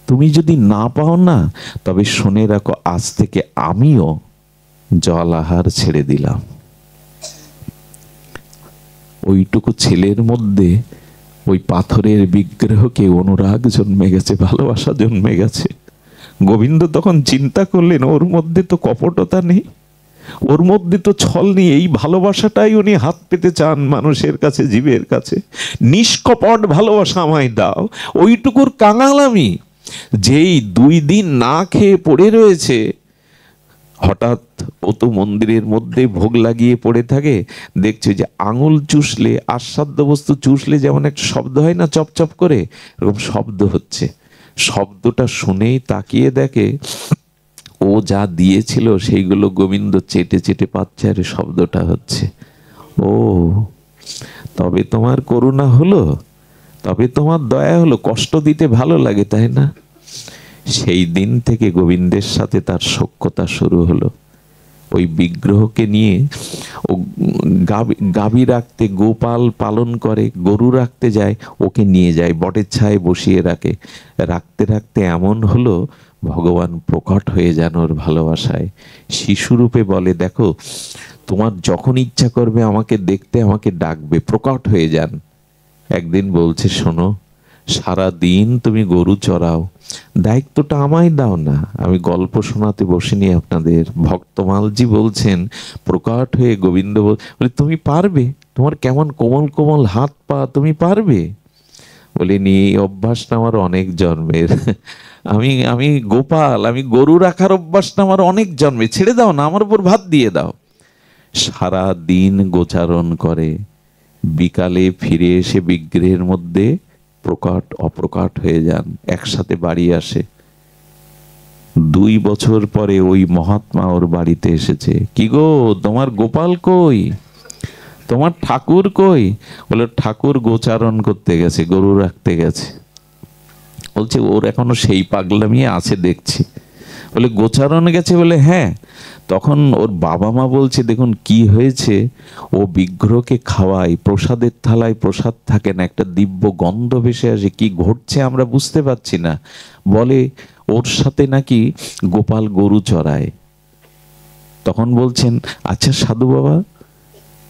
তুমি যদি না পাও না, তবে শুনে রাখো, আজ থেকে আমিও জল আহার ছেড়ে দিলাম। ওইটুকু ছেলের মধ্যে ওই পাথরের বিগ্রহকে অনুরাগ জন্মে গেছে, ভালোবাসা জন্মে গেছে। গোবিন্দ তখন চিন্তা করলেন, ওর মধ্যে তো কপটতা নেই, ওর মধ্যে তো ছল নেই, এই ভালোবাসাটাই উনি হাত পেতে চান মানুষের কাছে, জীবের কাছে। নিষ্কপট ভালোবাসা আমায় দাও। ওইটুকুর কাঙাল আমি। যেই 2 দিন না খেয়ে পড়ে রয়েছে, হঠাৎ ও তো মন্দিরের মধ্যে ভোগ লাগিয়ে পড়ে থাকে, দেখছে যে আঙুল চুষলে, আস্বাদ্য বস্তু চুষলে যেমন একটা শব্দ হয় না, চপচপ করে, এরকম শব্দ হচ্ছে। শব্দটা শুনেই তাকিয়ে দেখে ও যা দিয়েছিল সেইগুলো গোবিন্দ চেটে চেটে পাচ্ছে, আর শব্দটা হচ্ছে। ও, তবে তোমার করুণা হলো, তবে তোমার দয়া হলো, কষ্ট দিতে ভালো লাগে, তাই না? সেই দিন থেকে গোবিন্দের সাথে তার সখ্যতা শুরু হলো। ওই বিগ্রহকে নিয়ে ও গাভী রাখতে, গোপাল পালন করে, গরু রাখতে যায়, ওকে নিয়ে যায়, বটের ছায় বসিয়ে রাখে। রাখতে রাখতে এমন হলো, ভগবান প্রকট হয়ে যান ওর ভালোবাসায়। শিশুরূপে বলে, দেখো, তোমার যখন ইচ্ছা করবে আমাকে দেখতে, আমাকে ডাকবে, প্রকট হয়ে যান। একদিন বলছে, শোনো, সারা দিন তুমি গরু চড়াও, দায়িত্বটা আমায় দাও না। আমি গল্প শোনাতে বসিনি আপনাদের। ভক্তমালজি বলছেন, প্রকট হয়ে গোবিন্দ বলে, তুমি পারবে? তোমার কেমন কোমল কোমল হাত পা, তুমি পারবে? বলিনি, এই অভ্যাসটা আমার অনেক জন্মের। আমি গোপাল, আমি গরু রাখার অভ্যাসটা আমার অনেক জন্মে, ছেড়ে দাও না, আমার উপর ভাত দিয়ে দাও। সারা দিন গোচারণ করে, বিকালে ফিরে এসে বিগ্রহের মধ্যে প্রকট অপ্রকট হয়ে যান, একসাথে বাড়ি আসে। 2 বছর পরে ওই মহাত্মা ওর বাড়িতে এসেছে। কি গো, তোমার গোপাল কই, তোমার ঠাকুর কই? বলে, ঠাকুর গোচারণ করতে গেছে, গরু রাখতে গেছে। বলছে, ওর এখনো সেই পাগলামি আছে দেখছি। বলে, গোচারণ গেছে? বলে, হ্যাঁ। তখন ওর বাবা মা বলছে, দেখুন কি হয়েছে, ও বিগ্রহকে খাওয়ায়, প্রসাদের থালায় প্রসাদ থাকে না, একটা দিব্য গন্ধ ভেসে আসে, কি ঘটছে আমরা বুঝতে পারছি না। বলে, ওর সাথে নাকি গোপাল গরু চড়ায়। তখন বলছেন, আচ্ছা সাধু বাবা,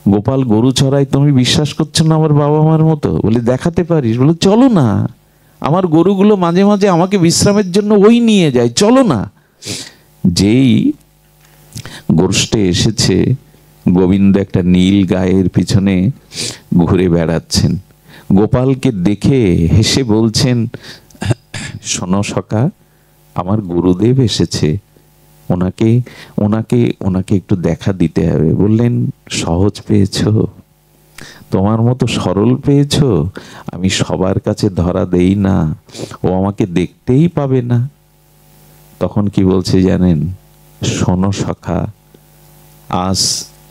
গোপাল গরু চড়ায়, তুমি বিশ্বাস করছো না আমার বাবা মার মতো? বলে, দেখাতে পারিস? বলে, চলো না, আমার গরুগুলো মাঝে মাঝে আমাকে বিশ্রামের জন্য ওই নিয়ে যায়, চলো না। যেই গোষ্ঠে এসেছে, গোবিন্দ একটা নীল গায়ের পিছনে ঘুরে বেড়াচ্ছেন। গোপালকে দেখে হেসে বলছেন, শোনো সখা, আমার গুরুদেব এসেছে, ওনাকে ওনাকে ওনাকে একটু দেখা দিতে হবে। বললেন, সহজ পেয়েছো, তোমার মতো সরল পেয়েছো? আমি সবার কাছে ধরা দেই না, ও আমাকে দেখতেই পাবে না। তখন কি বলছে জানেন? শোনো সখা, আজ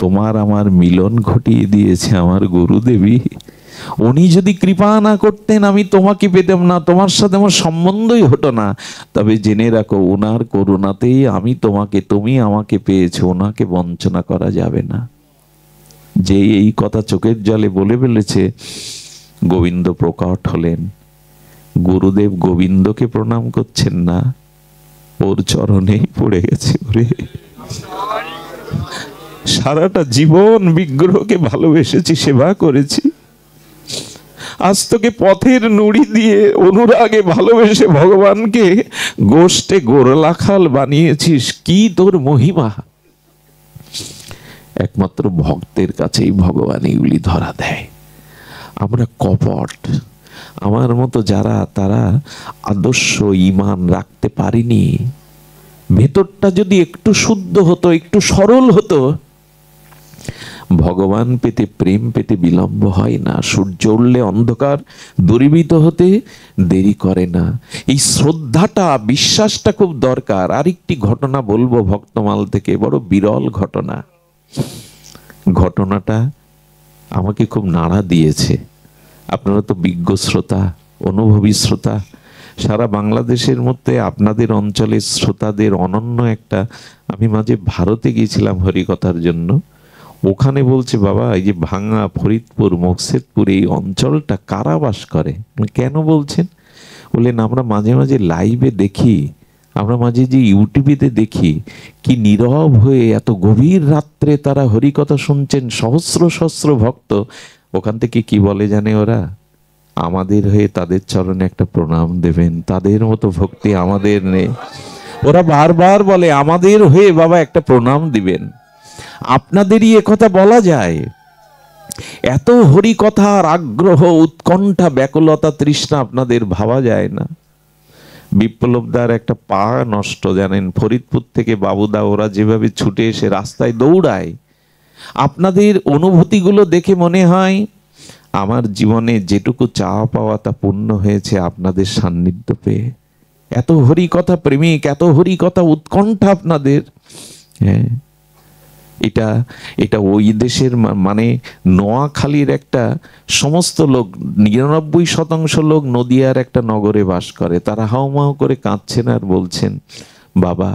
তোমার আমার মিলন ঘটিয়ে দিয়েছে আমার গুরুদেবী। উনি যদি কৃপা না করতেন, আমি তোমাকে পেতাম না, তোমার সাথে আমার সম্বন্ধই হতো না। তবে জেনে রাখো, ওনার করুণাতেই আমি তোমাকে, তুমি আমাকে পেয়েছো, ওনাকে বঞ্চনা করা যাবে না। যে এই কথা চোখের জলে বলে ফেলেছে, গোবিন্দ প্রকট হলেন। গুরুদেব গোবিন্দকে প্রণাম করছেন না, ওর চরণেই পড়ে গেছে। ওরে সারাটা জীবন বিগ্রহকে ভালোবেসেছি, সেবা করেছি, আজ তোকে পথের নুড়ি দিয়ে অনুরাগে ভালোবেসে ভগবানকে গোষ্ঠে গোরলাখাল বানিয়েছিস, কি তোর মহিমা। একমাত্র ভক্তের কাছেই ভগবান এগুলি ধরা দেয়। আমরা কপট, আমার মতো যারা, তারা আদর্শ ঈমান রাখতে পারিনি। ভেতরটা যদি একটু শুদ্ধ হতো, একটু সরল হতো, ভগবান পেতে, প্রেম পেতে বিলম্ব হয় না। সূর্য উঠলে অন্ধকার দূরীভূত হতে দেরি করে না। এই শ্রদ্ধাটা, বিশ্বাসটা খুব দরকার। আরেকটি ঘটনা বলবো ভক্তমাল থেকে, বড় বিরল ঘটনা। ঘটনাটা আমাকে খুব নাড়া দিয়েছে। আপনারা তো বিজ্ঞ শ্রোতা, অনুভবী শ্রোতা। সারা বাংলাদেশের মধ্যে আপনাদের অঞ্চলের শ্রোতাদের অনন্য একটা, আমি মাঝে ভারতে গিয়েছিলাম হরিকথার জন্য। ওখানে বলছে, বাবা এই যে ভাঙ্গা, ফরিদপুর, মকসেদপুর এই অঞ্চলটা কারা বাস করে? কেন বলছেন? বললেন, আমরা মাঝে মাঝে লাইভে দেখি, আমরা মাঝে যে ইউটিউবেতে দেখি, কি নীরব হয়ে এত গভীর রাত্রে তারা হরিকথা শুনছেন, সহস্র সহস্র ভক্ত। ওখান থেকে কি বলে জানে ওরা? আমাদের হয়ে তাদের চরণে একটা প্রণাম দেবেন, তাদের মতো ভক্তি আমাদের নেই। ওরা বারবার বলে, আমাদের হয়ে বাবা একটা প্রণাম দিবেন। আপনাদেরই একথা বলা যায়। এত হরিকথার আগ্রহ, উৎকণ্ঠা, ব্যাকুলতা, তৃষ্ণা আপনাদের ভাবা যায় না। বিপ্লবদার একটা পা নষ্ট, জানেন, ফরিদপুর থেকে বাবুদা ওরা যেভাবে ছুটে এসে রাস্তায় দৌড়ায়, আপনাদের অনুভূতিগুলো দেখে মনে হয় আমার জীবনে যেটুকু চাওয়া পাওয়া তা পূর্ণ হয়েছে আপনাদের সান্নিধ্য পেয়ে। এত হরিকথা প্রেমিক, এত হরিকথা উৎকণ্ঠা আপনাদের। হ্যাঁ, এটা ওই দেশের, মানে নোয়াখালীর একটা সমস্ত লোক, 99% লোক নদিয়ার একটা নগরে বাস করে। তারা হাউমাউ করে কাঁদছেন আর বলছেন, বাবা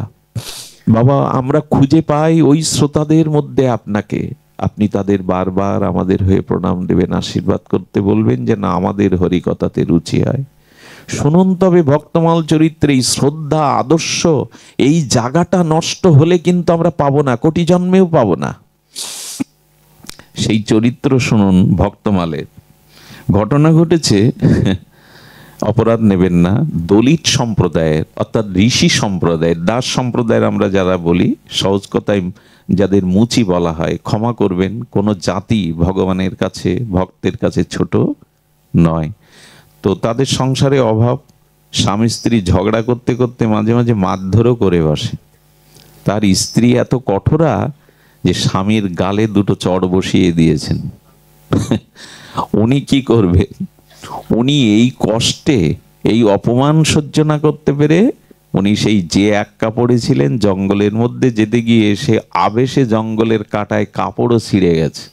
বাবা আমরা খুঁজে পাই ওই শ্রোতাদের মধ্যে আপনাকে, আপনি তাদের বারবার আমাদের হয়ে প্রণাম দেবেন, আশীর্বাদ করতে বলবেন যেন আমাদের হরিকথাতে রুচি হয়। শুনুন তবে ভক্তমাল চরিত্রে এই শ্রদ্ধা, আদর্শ, এই জায়গাটা নষ্ট হলে কিন্তু আমরা পাবো না, কোটি জন্মেও পাবো না। সেই চরিত্র শুনুন ভক্তমালের। ঘটনা ঘটেছে, অপরাধ নেবেন না, দলিত সম্প্রদায়ের, অর্থাৎ ঋষি সম্প্রদায়ের, দাস সম্প্রদায়ের আমরা যারা বলি, সহজ কথায় যাদের মুচি বলা হয়, ক্ষমা করবেন, কোনো জাতি ভগবানের কাছে, ভক্তের কাছে ছোট নয়। তো তাদের সংসারে অভাব, স্বামী স্ত্রী ঝগড়া করতে করতে মাঝে মাঝে মারধরও করে বসে। তার স্ত্রী এত কঠোরা যে স্বামীর গালে দুটো চড় বসিয়ে দিয়েছেন। উনি কি করবেন? উনি এই কষ্টে, এই অপমান সহ্য না করতে পেরে, উনি সেই যে এক কাপড়ে ছিলেন, জঙ্গলের মধ্যে যেতে গিয়ে সে আবেশে জঙ্গলের কাঁটায় কাপড়ও ছিঁড়ে গেছে।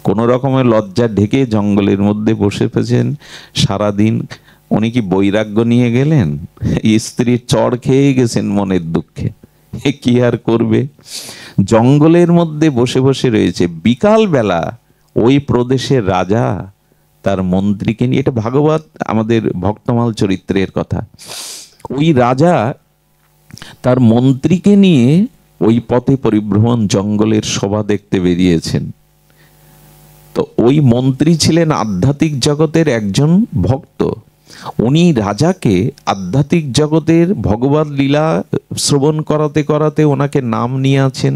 কোনো রকমের লজ্জা ঢেকে জঙ্গলের মধ্যে বসে পেয়েছেন সারাদিন। উনি কি বৈরাগ্য নিয়ে গেলেন? স্ত্রীর চড় খেয়ে গেছেন মনের দুঃখে। কি আর করবে, জঙ্গলের মধ্যে বসে বসে রয়েছে। বিকাল বেলা ওই প্রদেশের রাজা তার মন্ত্রীকে নিয়ে, এটা ভাগবত আমাদের ভক্তমাল চরিত্রের কথা, ওই রাজা তার মন্ত্রীকে নিয়ে ওই পথে পরিভ্রমণ জঙ্গলের শোভা দেখতে বেরিয়েছেন। তো ওই মন্ত্রী ছিলেন আধ্যাত্মিক জগতের একজন ভক্ত। উনি রাজাকে আধ্যাত্মিক জগতের ভগবত লীলা শ্রবণ করাতে করাতে ওনাকে নাম নিয়ে আছেন।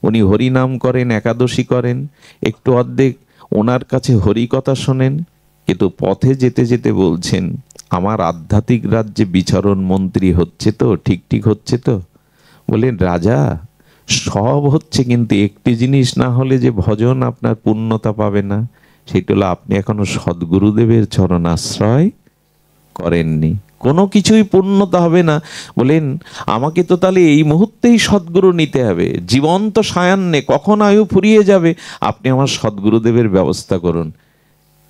উনি হরিনাম করেন, একাদশী করেন, একটু অর্ধেক ওনার কাছে হরিকথা শোনেন। কিন্তু পথে যেতে যেতে বলছেন, আমার আধ্যাত্মিক রাজ্যে বিচরণ মন্ত্রী হচ্ছে তো, ঠিক ঠিক হচ্ছে তো? বলেন, রাজা সব হচ্ছে, কিন্তু একটি জিনিস না হলে যে ভজন আপনার পূর্ণতা পাবে না, সেটা হলো আপনি এখনো সদ্গুরুদেবের চরণ আশ্রয় করেননি, কোনো কিছুই পূর্ণতা হবে না। বলেন, আমাকে তো তাহলে এই মুহূর্তেই সদ্গুরু নিতে হবে, জীবন তো সায়ান্নে, কখন আয়ু ফুরিয়ে যাবে, আপনি আমার সদ্গুরুদেবের ব্যবস্থা করুন।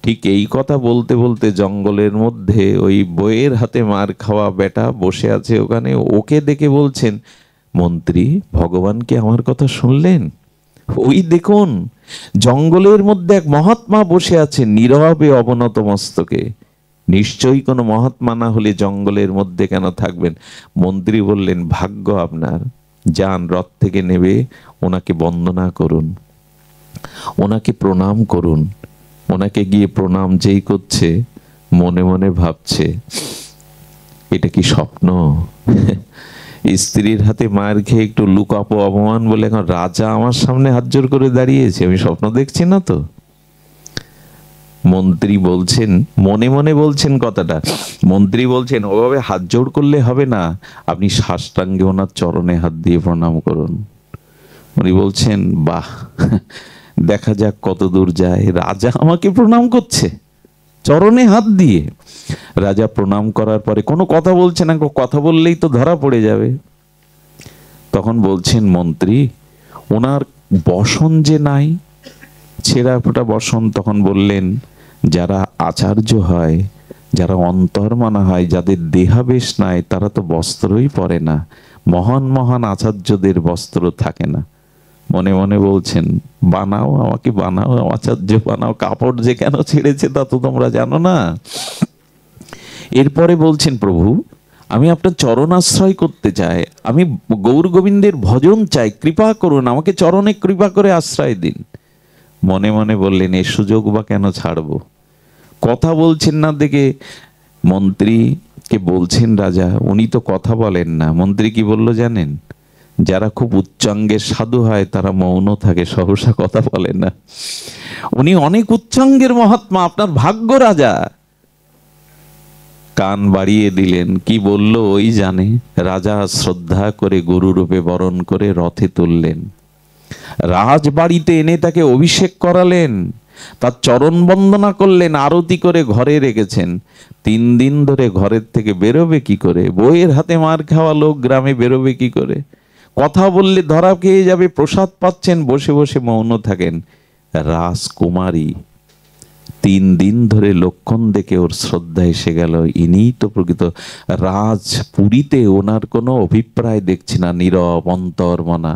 ঠিক এই কথা বলতে বলতে জঙ্গলের মধ্যে ওই বইয়ের হাতে মার খাওয়া বেটা বসে আছে ওখানে, ওকে দেখে বলছেন, মন্ত্রী ভগবান কি আমার কথা শুনলেন? ওই দেখুন জঙ্গলের মধ্যে এক মহাত্মা বসে আছেন নীরবে অবনত মস্তকে, নিশ্চয়ই কোনো মহাত্মা না হলে জঙ্গলের মধ্যে কেন থাকবেন? মন্ত্রী বললেন, ভাগ্য আপনার, যান রথ থেকে নেবে, ওনাকে বন্দনা করুন, ওনাকে প্রণাম করুন। ওনাকে গিয়ে প্রণাম যেই করছে, মনে মনে ভাবছে, এটা কি স্বপ্ন? স্ত্রীর হাতে মার খেয়ে একটু লুকাপো অপমান বলে এখন রাজা আমার সামনে হাত জোর করে দাঁড়িয়েছে, আমি স্বপ্ন দেখছি না তো? মন্ত্রী বলছেন, মনে মনে বলছেন কথাটা, মন্ত্রী বলছেন ওভাবে হাত জোড় করলে হবে না, আপনি সাষ্টাঙ্গে ওনার চরণে হাত দিয়ে প্রণাম করুন। উনি বলছেন, বাহ, দেখা যাক কত দূর যায়। রাজা আমাকে প্রণাম করছে চরণে হাত দিয়ে। রাজা প্রণাম করার পরে কোনো কথা বলছে না, কথা বললেই তো ধরা পড়ে যাবে। তখন বলছেন মন্ত্রী, ওনার বসন যে নাই, ছেঁড়া ফোটা বসন। তখন বললেন, যারা আচার্য হয়, যারা অন্তর্মনা হয়, যাদের দেহাবেশ নাই, তারা তো বস্ত্রই পরে না। মহান মহান আচার্যদের বস্ত্র থাকে না। মনে মনে বলছেন, বানাও, আমাকে বানাও, আচার্য বানাও, কাপড় যে কেন ছেড়েছে তা তো তোমরা জানো না। এরপরে বলছেন, প্রভু আমি আপনার চরণ আশ্রয় করতে চাই, আমি গৌর গোবিন্দের ভজন চাই, কৃপা করুন, আমাকে চরণে কৃপা করে আশ্রয় দিন। মনে মনে বললেন, এ সুযোগ বা কেন ছাড়বো? কথা বলছেন না দেখে মন্ত্রীকে বলছেন রাজা, উনি তো কথা বলেন না। মন্ত্রী কি বলল জানেন? যারা খুব উচ্চাঙ্গের সাধু হয় তারা মৌন থাকে, সহসা কথা বলে না। উনি অনেক উচ্চাঙ্গের মহাত্মা, আপনার ভাগ্য রাজা। কান বাড়িয়ে দিলেন, কি বলল ওই জানে। রাজা শ্রদ্ধা করে গুরুরূপে বরণ করে রথে তুললেন, রাজবাড়িতে এনে তাকে অভিষেক করালেন, তার চরণ বন্দনা করলেন, আরতি করে ঘরে রেখেছেন। 3 দিন ধরে ঘরের থেকে বেরোবে কি করে? বইয়ের হাতে মার খাওয়া লোক গ্রামে বেরোবে কি করে? কথা বললে ধরা খেয়ে যাবে। প্রসাদ পাচ্ছেন, বসে বসে মৌন থাকেন। রাজকুমারী 3 দিন ধরে লক্ষণ দেখে ওর শ্রদ্ধা এসে গেল, ইনিই তো প্রকৃত রাজ। পুরীতে ওনার কোনো অভিপ্রায় দেখছি না, নীরব অন্তর্মনা।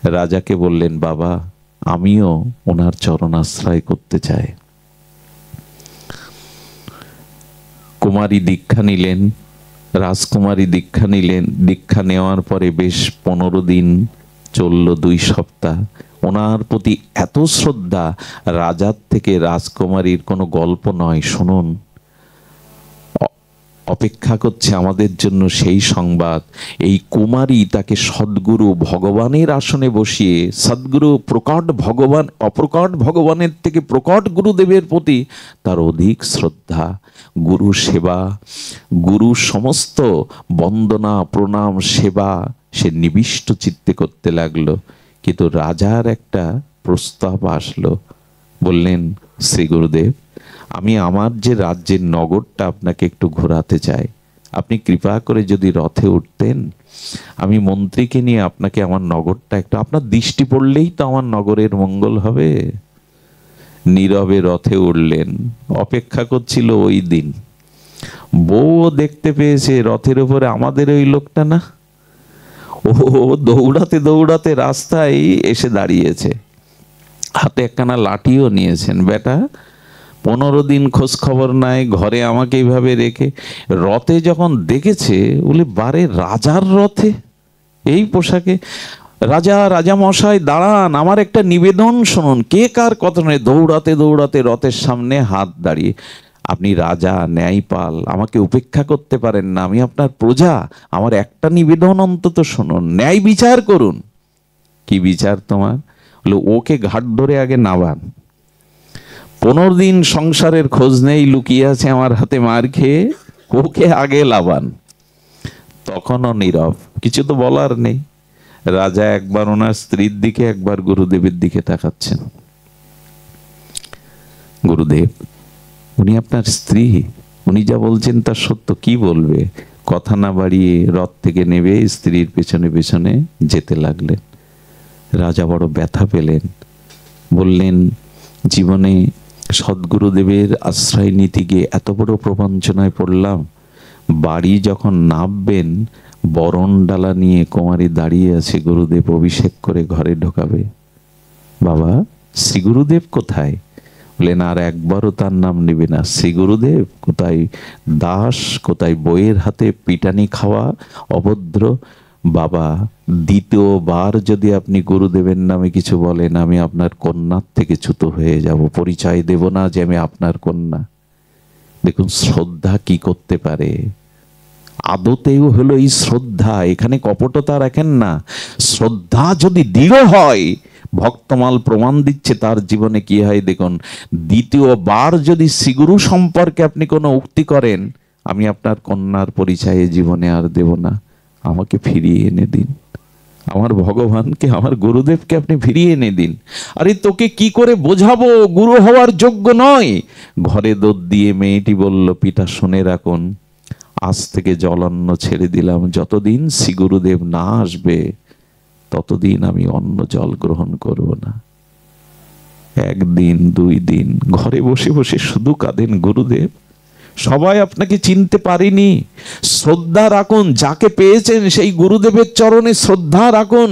রাজাকে বললেন, বাবা আমিও ওনার চরণাশ্রয় করতে চাই। কুমারী দীক্ষা নিলেন, রাজকুমারী দীক্ষা নিলেন। দীক্ষা নেওয়ার পরে বেশ 15 দিন চলল, 2 সপ্তাহ। ওনার প্রতি এত শ্রদ্ধা, রাজার থেকে রাজকুমারীর কোনো গল্প নয়। শুনুন, অপেক্ষা করছে আমাদের জন্য সেই সংবাদ। এই কুমারী তাকে সদ্গুরু ভগবানের আসনে বসিয়ে, সদ্গুরু প্রকট ভগবান, অপ্রকট ভগবানের থেকে প্রকট গুরুদেবের প্রতি তার অধিক শ্রদ্ধা, গুরু সেবা, গুরু সমস্ত বন্দনা প্রণাম সেবা সে নিবিষ্ট চিত্তে করতে লাগলো। কিন্তু রাজার একটা প্রস্তাব আসলো। বললেন, শ্রী গুরুদেব, আমি আমার যে রাজ্যের নগরটা আপনাকে একটু ঘোরাতে চাই, আপনি কৃপা করে যদি রথে উঠতেন, আমি মন্ত্রীকে নিয়ে আপনাকে আমার নগরটা একটু, আপনার দৃষ্টি পড়লেই তো আমার নগরের মঙ্গল হবে। নীরবে রথে উঠলেন। অপেক্ষা করছিল ওই দিন। বউ দেখতে পেয়েছে রথের উপরে আমাদের ওই লোকটা না, ও দৌড়াতে দৌড়াতে রাস্তায় এসে দাঁড়িয়েছে, হাতে একখানা লাঠিও নিয়েছেন। বেটা 15 দিন খোঁজ খবর নাই, ঘরে আমাকে এইভাবে রেখে। রথে যখন দেখেছে, বলে বারে রাজার রথে এই পোশাকে, রাজা, রাজা মশাই দাঁড়ান, আমার একটা নিবেদন শুনুন। কে কার কথা নেই, দৌড়াতে দৌড়াতে রথের সামনে হাত দাঁড়িয়ে, আপনি রাজা, ন্যায়পাল, আমাকে উপেক্ষা করতে পারেন না, আমি আপনার প্রজা, আমার একটা নিবেদন অন্তত শুনুন, ন্যায় বিচার করুন। কি বিচার তোমার? বলে, ওকে ঘাট ধরে আগে নাবান। 15 দিন সংসারের খোঁজ নেই, লুকিয়ে আছে আমার হাতে মার খেয়ে, ওকে আগে লাবান। তখনও নীরব, কিছু তো বলার নেই। রাজা একবার ওনার স্ত্রীর দিকে, একবার গুরুদেবের দিকে তাকাচ্ছেন। গুরুদেব, উনি আপনার স্ত্রী, উনি যা বলছেন তা সত্য, কি বলবে? কথা না বাড়িয়ে রথ থেকে নেবে স্ত্রীর পেছনে পেছনে যেতে লাগলেন। রাজা বড় ব্যথা পেলেন। বললেন, জীবনে সদ্গুরুদেবের আশ্রয় নীতি গিয়ে এত বড় প্রবঞ্চনায় পড়লাম, বাড়ি যখন নামবেন বরণ ডালা নিয়ে কুমারী দাঁড়িয়ে আছে, গুরুদেব অভিষেক করে ঘরে ঢোকাবে। বাবা, শ্রী গুরুদেব কোথায়? বললেন আর একবারও তার নাম নেবে না। শ্রী গুরুদেব কোথায় দাস, কোথায় বইয়ের হাতে পিটানি খাওয়া অভদ্র বাবা, দ্বিতীয়বার যদি আপনি গুরুদেবের নামে কিছু বলেন আমি আপনার কন্যার থেকে চ্যুত হয়ে যাব, পরিচয় দেব না যে আমি আপনার কন্যা। দেখুন শ্রদ্ধা কি করতে পারে। আদতেও হলো এই শ্রদ্ধা, এখানে কপটতা রাখেন না। শ্রদ্ধা যদি দৃঢ় হয়, ভক্তমাল প্রমাণ দিচ্ছে তার জীবনে কি হয় দেখুন। দ্বিতীয়বার যদি শ্রীগুরু সম্পর্কে আপনি কোনো উক্তি করেন, আমি আপনার কন্যার পরিচয়ে জীবনে আর দেব না, আমাকে ফিরিয়ে এনে দিন, আমার ভগবানকে, আমার গুরুদেবকে আপনি ফিরিয়ে এনে দিন। আরে তোকে কি করে বোঝাবো, গুরু হওয়ার যোগ্য নয়। ঘরে দোদ দিয়ে মেয়েটি বলল, পিতা শুনে রাখুন, আজ থেকে জলান্ন ছেড়ে দিলাম, যতদিন শ্রী গুরুদেব না আসবে ততদিন আমি অন্য জল গ্রহণ করব না। একদিন 2 দিন ঘরে বসে বসে শুধু কাঁদেন, গুরুদেব সবাই আপনাকে চিনতে পারেনি, শ্রদ্ধা রাখুন, যাকে পেয়েছেন সেই গুরুদেবের চরণে শ্রদ্ধা রাখুন।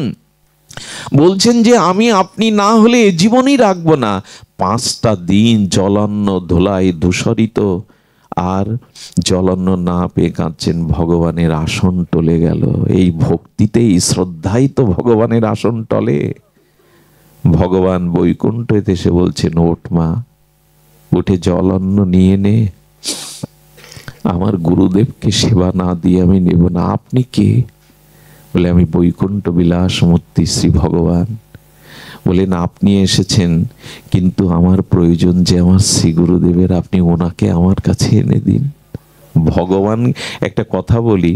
বলছেন যে আমি আপনি না হলে জীবনই রাখবো না। 5টা দিন জলান্ন ধুলায় ধূসরিত, আর জলান্ন না পেয়ে কাঁদছেন, ভগবানের আসন টলে গেল। এই ভক্তিতেই শ্রদ্ধাই তো ভগবানের আসন টলে। ভগবান বৈকুণ্ঠে এসে বলছেন, ওঠ মা, উঠে জলান্ন নিয়ে নে, আমার গুরুদেবকে সেবা না দিয়ে আমি নেব না। আপনি কে? বলে আমি বৈকুণ্ঠ বিলাস মূর্তি শ্রী ভগবান। বলেন আপনি এসেছেন, কিন্তু আমার প্রয়োজন যে আমার শ্রী গুরুদেবের, আপনি ওনাকে আমার কাছে এনে দিন। ভগবান, একটা কথা বলি,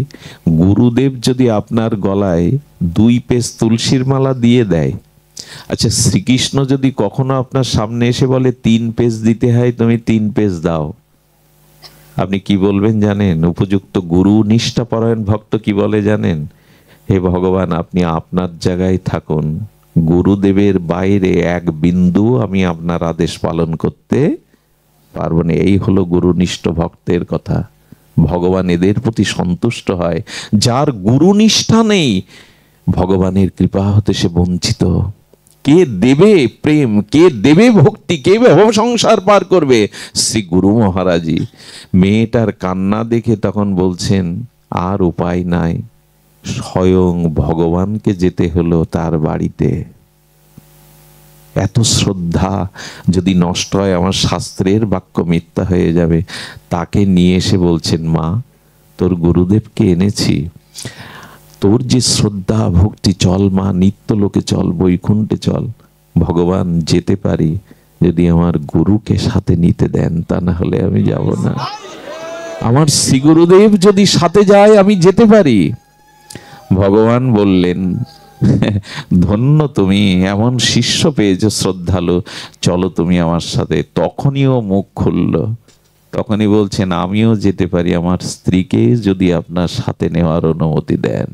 গুরুদেব যদি আপনার গলায় 2 পেজ তুলসীর মালা দিয়ে দেয়, আচ্ছা শ্রীকৃষ্ণ যদি কখনো আপনার সামনে এসে বলে 3 পেজ দিতে হয়, তুমি 3 পেজ দাও, আপনি কি বলবেন জানেন? উপযুক্ত গুরু নিষ্ঠাপরায়ণ ভক্ত কি বলে জানেন? হে ভগবান, আপনি আপনার জায়গায় থাকুন, গুরুদেবের বাইরে 1 বিন্দু আমি আপনার আদেশ পালন করতে পারবো না। এই হলো গুরুনিষ্ঠ ভক্তের কথা। ভগবান এদের প্রতি সন্তুষ্ট হয়। যার গুরুনিষ্ঠা নেই, ভগবানের কৃপা হতে সে বঞ্চিত। কে দেবে প্রেম, কে দেবে ভক্তি, কে ভব সংসার পার করবে? শ্রী গুরু মহারাজই। মেয়েটার কান্না দেখে তখন বলছেন আর উপায় নাই, স্বয়ং ভগবানকে যেতে হলো তার বাড়িতে। এত শ্রদ্ধা যদি নষ্ট হয়, আমার শাস্ত্রের বাক্য মিথ্যা হয়ে যাবে। তাকে নিয়ে এসে বলছেন, মা তোর গুরুদেবকে এনেছি, তোর যে শ্রদ্ধা ভক্তি, চল মা, নিত্য লোকে চল, বৈকুণ্ঠে চল। ভগবান যেতে পারি যদি আমার গুরুকে সাথে নিতে দেন, তা না হলে আমি যাব না। আমার শ্রী গুরুদেব যদি সাথে যায় আমি যেতে পারি। ভগবান বললেন, ধন্য তুমি, এমন শিষ্য পেয়েছো শ্রদ্ধালু, চলো তুমি আমার সাথে। তখনই ও মুখ খুলল, তখনই বলছেন আমিও যেতে পারি, আমার স্ত্রীকে যদি আপনার সাথে নেওয়ার অনুমতি দেন।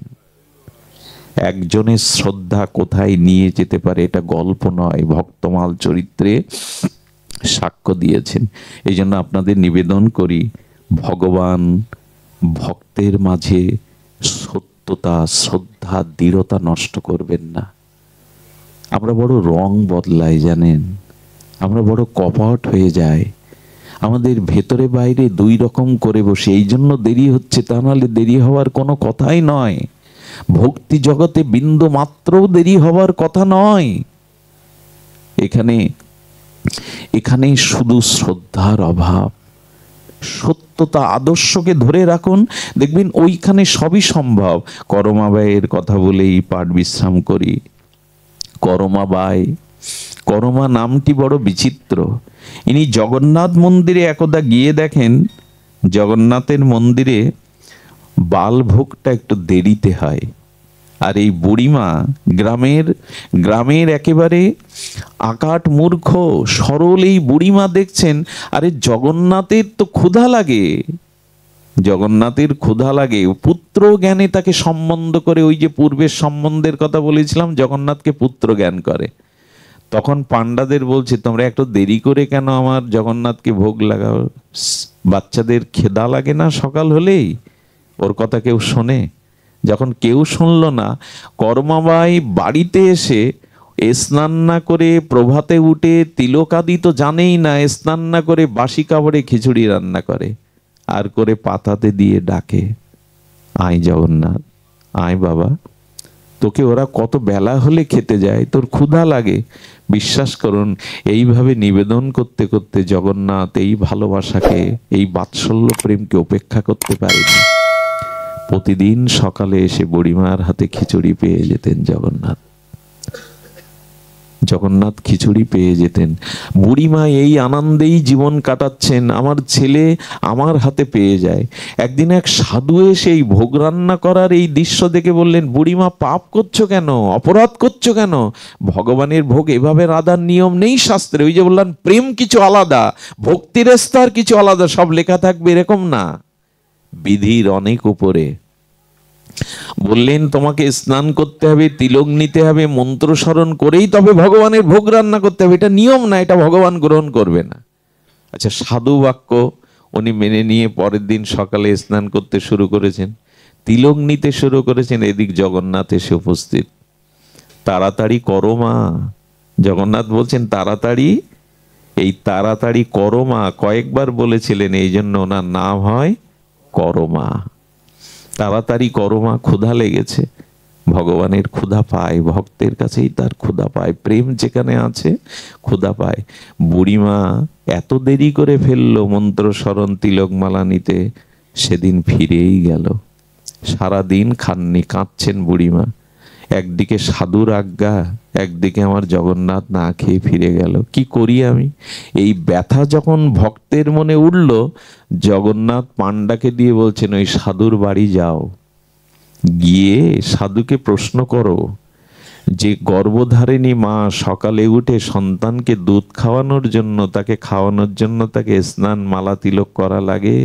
একজনের শ্রদ্ধা কোথায় নিয়ে যেতে পারে এটা গল্প নয়, ভক্তমাল চরিত্রে সাক্ষ্য দিয়েছেন। এই জন্য আপনাদের নিবেদন করি, ভগবান ভক্তের মাঝে সত্যতা, শ্রদ্ধা, দৃঢ়তা নষ্ট করবেন না। আমরা বড় রং বদলাই জানেন, আমরা বড় কপট হয়ে যাই, আমাদের ভেতরে বাইরে 2 রকম করে বসে। এই জন্য দেরি হচ্ছে, তা নাহলে দেরি হওয়ার কোনো কথাই নয়। ভক্তি জগতে বিন্দু মাত্রও দেরি হওয়ার কথা নয়। এখানে শুধু শ্রদ্ধার অভাব। সত্যতা, আদর্শকে ধরে রাখুন, দেখবেন ওইখানে সবই সম্ভব। করমাবাইয়ের কথা বলেই পাঠ বিশ্রাম করি। করমাবাই, করমা নামটি বড় বিচিত্র। ইনি জগন্নাথ মন্দিরে একদা গিয়ে দেখেন, জগন্নাথের মন্দিরে বালভোগটা একটু দেরিতে হয়। আর এই বুড়িমা গ্রামের একেবারে আকাট মূর্খ সরল এই বুড়িমা দেখছেন, আরে জগন্নাথের তো ক্ষুধা লাগে, জগন্নাথের ক্ষুধা লাগে, পুত্র জ্ঞানে তাকে সম্বন্ধ করে। ওই যে পূর্বের সম্বন্ধের কথা বলেছিলাম, জগন্নাথকে পুত্র জ্ঞান করে। তখন পান্ডাদের বলছে, তোমরা একটু দেরি করে কেন আমার জগন্নাথকে ভোগ লাগাও? বাচ্চাদের খেদা লাগে না সকাল হলেই? ওর কথা কেউ শোনে? যখন কেউ শুনল না, করমাবাই বাড়িতে এসে স্নান না করে প্রভাতে উঠে তিলকাদি তো জানেই না, স্নান না করে বাসি কাপড়ে খিচুড়ি রান্না করে, আর করে পাতাতে দিয়ে ডাকে, আয় জগন্নাথ, আয় বাবা। তোকে ওরা কত বেলা হলে খেতে যায়, তোর ক্ষুধা লাগে। বিশ্বাস করুন, এইভাবে নিবেদন করতে করতে জগন্নাথ এই ভালোবাসাকে, এই বাৎসল্য প্রেমকে উপেক্ষা করতে পারেনি। প্রতিদিন সকালে এসে বুড়িমার হাতে খিচুড়ি পেয়ে যেতেন জগন্নাথ। জগন্নাথ খিচুড়ি পেয়ে যেতেন। বুড়িমা এই আনন্দেই জীবন কাটাচ্ছেন, আমার ছেলে আমার হাতে পেয়ে যায়। একদিন এক সাধু এসে এই ভোগ রান্না করার এই দৃশ্য দেখে বললেন, বুড়িমা পাপ করছো কেন, অপরাধ করছো কেন? ভগবানের ভোগ এভাবে রাধার নিয়ম নেই শাস্ত্রে। ওই যে বললাম, প্রেম কিছু আলাদা, ভক্তির স্তর কিছু আলাদা, সব লেখা থাকবে এরকম না, বিধির অনেক উপরে। বললেন তোমাকে স্নান করতে হবে, তিলক নিতে হবে, মন্ত্র স্মরণ করেই তবে ভগবানের ভোগ রান্না করতে হবে, এটা নিয়ম না, এটা ভগবান গ্রহণ করবে না। আচ্ছা, সাধু বাক্য উনি মেনে নিয়ে পরের দিন সকালে স্নান করতে শুরু করেছেন, তিলক নিতে শুরু করেছেন। এদিক জগন্নাথ এসে উপস্থিত। তাড়াতাড়ি করো মা, জগন্নাথ বলছেন তাড়াতাড়ি, এই তাড়াতাড়ি করো মা কয়েকবার বলেছিলেন, এই জন্য ওনার নাম হয় করমা। তাড়াতাড়ি করো মা, ক্ষুধা লেগেছে। ভগবানের ক্ষুধা পায়, ভক্তের কাছেই তার ক্ষুধা পায়, প্রেম যেখানে আছে ক্ষুধা পায়। বুড়িমা এত দেরি করে ফেললো মন্ত্র স্মরণ তিলকমালা নিতে, সেদিন ফিরেই গেল। সারাদিন খাননি, কাঁদছেন বুড়িমা। একদিকে সাধুর আজ্ঞা, একদিকে আমার জগন্নাথ না খেয়ে ফিরে গেল, কি করি আমি? এই ব্যথা যখন ভক্তের মনে উঠল, জগন্নাথ পান্ডাকে দিয়ে বলছেন, ওই সাধুর বাড়ি যাও, গিয়ে সাধুকে প্রশ্ন করো যে গর্ভধারিণী মা সকালে উঠে সন্তানকে দুধ খাওয়ানোর জন্য, তাকে খাওয়ানোর জন্য তাকে স্নান মালা তিলক করা লাগে,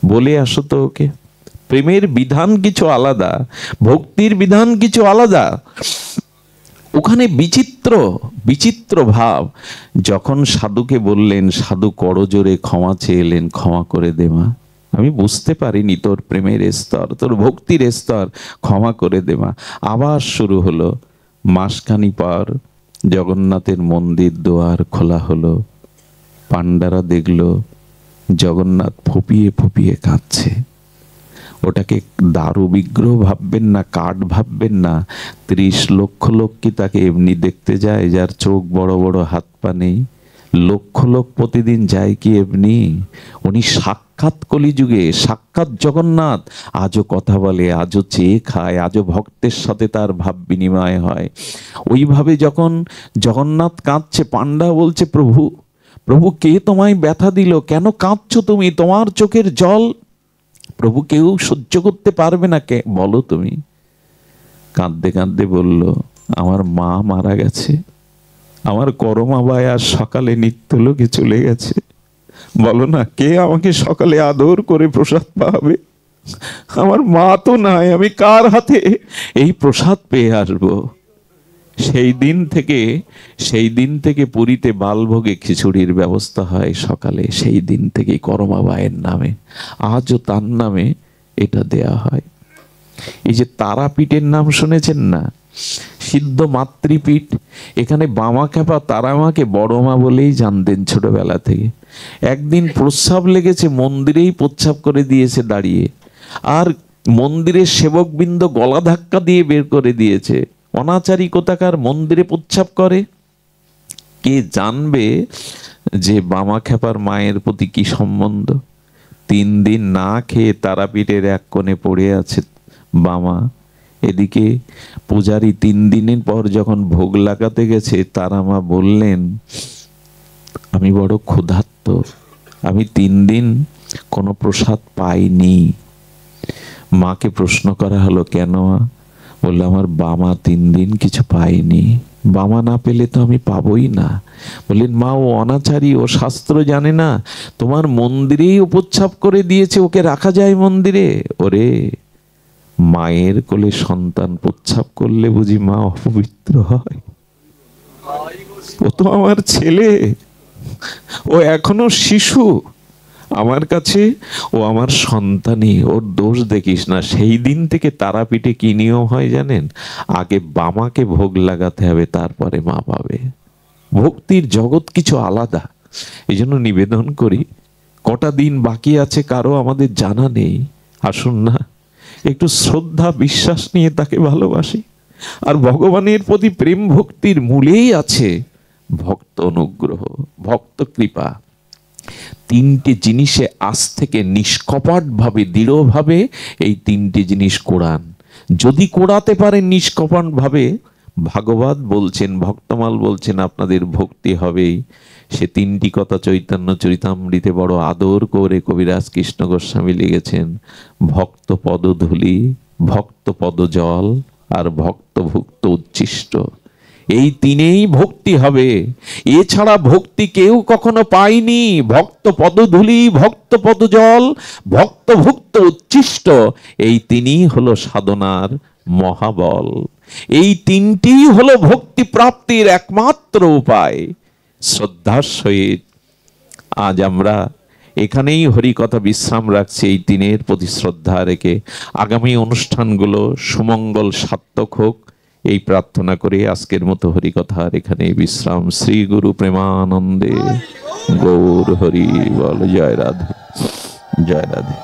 বলে আসো তো ওকে। প্রেমের বিধান কিছু আলাদা, ভক্তির বিধান কিছু আলাদা, ওখানে বিচিত্র বিচিত্র ভাব। যখন সাধুকে বললেন, সাধু করজোরে ক্ষমা চেয়েলেন, ক্ষমা করে দে মা, আমি বুঝতে পারিনি তোর প্রেমের স্তর, তোর ভক্তির স্তর, ক্ষমা করে দে মা। আবার শুরু হলো। মাসখানি পর জগন্নাথের মন্দির দুয়ার খোলা হলো। পান্ডারা দেখলো জগন্নাথ ফুপিয়ে ফুপিয়ে কাঁদছে। ওটাকে দারু বিগ্রহ ভাববেন না, কাঠ ভাববেন না। 30 লক্ষ লোক কি তাকে এমনি দেখতে যায়, যার চোখ বড় বড় হাত পা নেই? লক্ষ লোক প্রতিদিন যায় কি এমনি? উনি সাক্ষাৎ কলিযুগে, সাক্ষাৎ জগন্নাথ। আজও কথা বলে, আজও চেয়ে খায়, আজও ভক্তের সাথে তার ভাব বিনিময় হয়। ওইভাবে যখন জগন্নাথ কাঁদছে, পান্ডা বলছে, প্রভু প্রভু কে তোমায় ব্যথা দিল, কেন কাঁদছো তুমি, তোমার চোখের জল প্রভু কেউ সহ্য করতে পারবে না, কে বলো তুমি? কাঁদতে কাঁদতে বলল, আমার মা মারা গেছে, আমার করমা ভাই আজ সকালে নিত্যলোকে চলে গেছে। বলো না, কে আমাকে সকালে আদর করে প্রসাদ পাবে? আমার মা তো নাই, আমি কার হাতে এই প্রসাদ পেয়ে আসবো? সেই দিন থেকে পুরীতে বালভোগে খিচুড়ির ব্যবস্থা হয় সকালে। সেই দিন থেকে করমা বায়ের নামে, আজও তার নামে এটা দেয়া হয়। এই যে তারাপীঠের নাম শুনেছেন না, সিদ্ধ মাতৃপীঠ, এখানে বামাখ্যাপা তারামাকে বড় মা বলেই জানতেন ছোটবেলা থেকে। একদিন প্রস্রাব লেগেছে, মন্দিরেই প্রস্রাব করে দিয়েছে দাঁড়িয়ে, আর মন্দিরের সেবকবৃন্দ গলা ধাক্কা দিয়ে বের করে দিয়েছে। অনাচারী কোথাকার মন্দিরে প্রস্রাব করে, কে জানবে যে বামাখ্যাপার মায়ের প্রতি কি সম্বন্ধ? 3 দিন না খেয়ে তারাপীঠের এক কোণে পড়ে আছে বামা। এদিকে পূজারী 3 দিনের পর যখন ভোগ লাগাতে গেছে, তারা মা বললেন, আমি বড় ক্ষুধার্ত, আমি 3 দিন কোনো প্রসাদ পাইনি। মাকে প্রশ্ন করা হলো, কেন? বললো, আমার বামা 3 দিন কিছু পায়নি, বামা না পেলে তো আমি পাবোই না। বললেন, মা ও অনাচারী, ও শাস্ত্র জানে না, তোমার মন্দিরেই উপচ্ছাপ করে দিয়েছে, ওকে রাখা যায় মন্দিরে? ওরে, মায়ের কোলে সন্তান প্রচ্ছাপ করলে বুঝি মা অপবিত্র হয়? ও তো আমার ছেলে, ও এখনো শিশু, আমার কাছে ও আমার সন্তানই, ওর দোষ দেখিস না। সেই দিন থেকে তারাপীঠে কি নিয়ম হয় জানেন? আগে বামাকে ভোগ লাগাতে হবে, তারপরে মা পাবে। ভক্তির জগৎ কিছু আলাদা। এই জন্য নিবেদন করি, কটা দিন বাকি আছে কারো আমাদের জানা নেই, আসুন না একটু শ্রদ্ধা বিশ্বাস নিয়ে তাকে ভালোবাসি। আর ভগবানের প্রতি প্রেম ভক্তির মূলেই আছে ভক্ত অনুগ্রহ, ভক্ত কৃপা। তিনটে জিনিসে আজ থেকে নিষ্কপট ভাবে, দৃঢ়ভাবে এই তিনটে জিনিস কোরআন। যদি কোরাতে পারেন নিষ্কপট ভাবে, ভাগবত বলছেন, ভক্তমাল বলছেন আপনাদের ভক্তি হবেই। সে তিনটি কথা চৈতন্য চরিতামৃতে বড় আদর করে কবিরাজ কৃষ্ণ গোস্বামী লিখেছেন। ভক্ত পদধূলি, ভক্ত পদজল, আর ভক্ত ভুক্ত উচ্ছিষ্ট। এই তিনেই ভক্তি হবে, এছাড়া ভক্তি কেউ কখনো পায়নি। ভক্ত পদধূলি, ভক্ত পদজল, ভক্ত ভুক্ত উচ্ছিষ্ট, এই তিনই হলো সাধনার মহাবল। এই তিনটি হলো ভক্তি প্রাপ্তির একমাত্র উপায়। শ্রদ্ধার সহিত আজ আমরা এখানেই হরিকথা বিশ্রাম রাখছি, এই তিনের প্রতি শ্রদ্ধা রেখে। আগামী অনুষ্ঠানগুলো সুমঙ্গল সার্থক হোক এই প্রার্থনা করে আজকের মতো হরিকথার এখানেই বিশ্রাম। শ্রী গুরু প্রেমানন্দে গৌর হরি বল। জয় রাধে, জয় রাধে।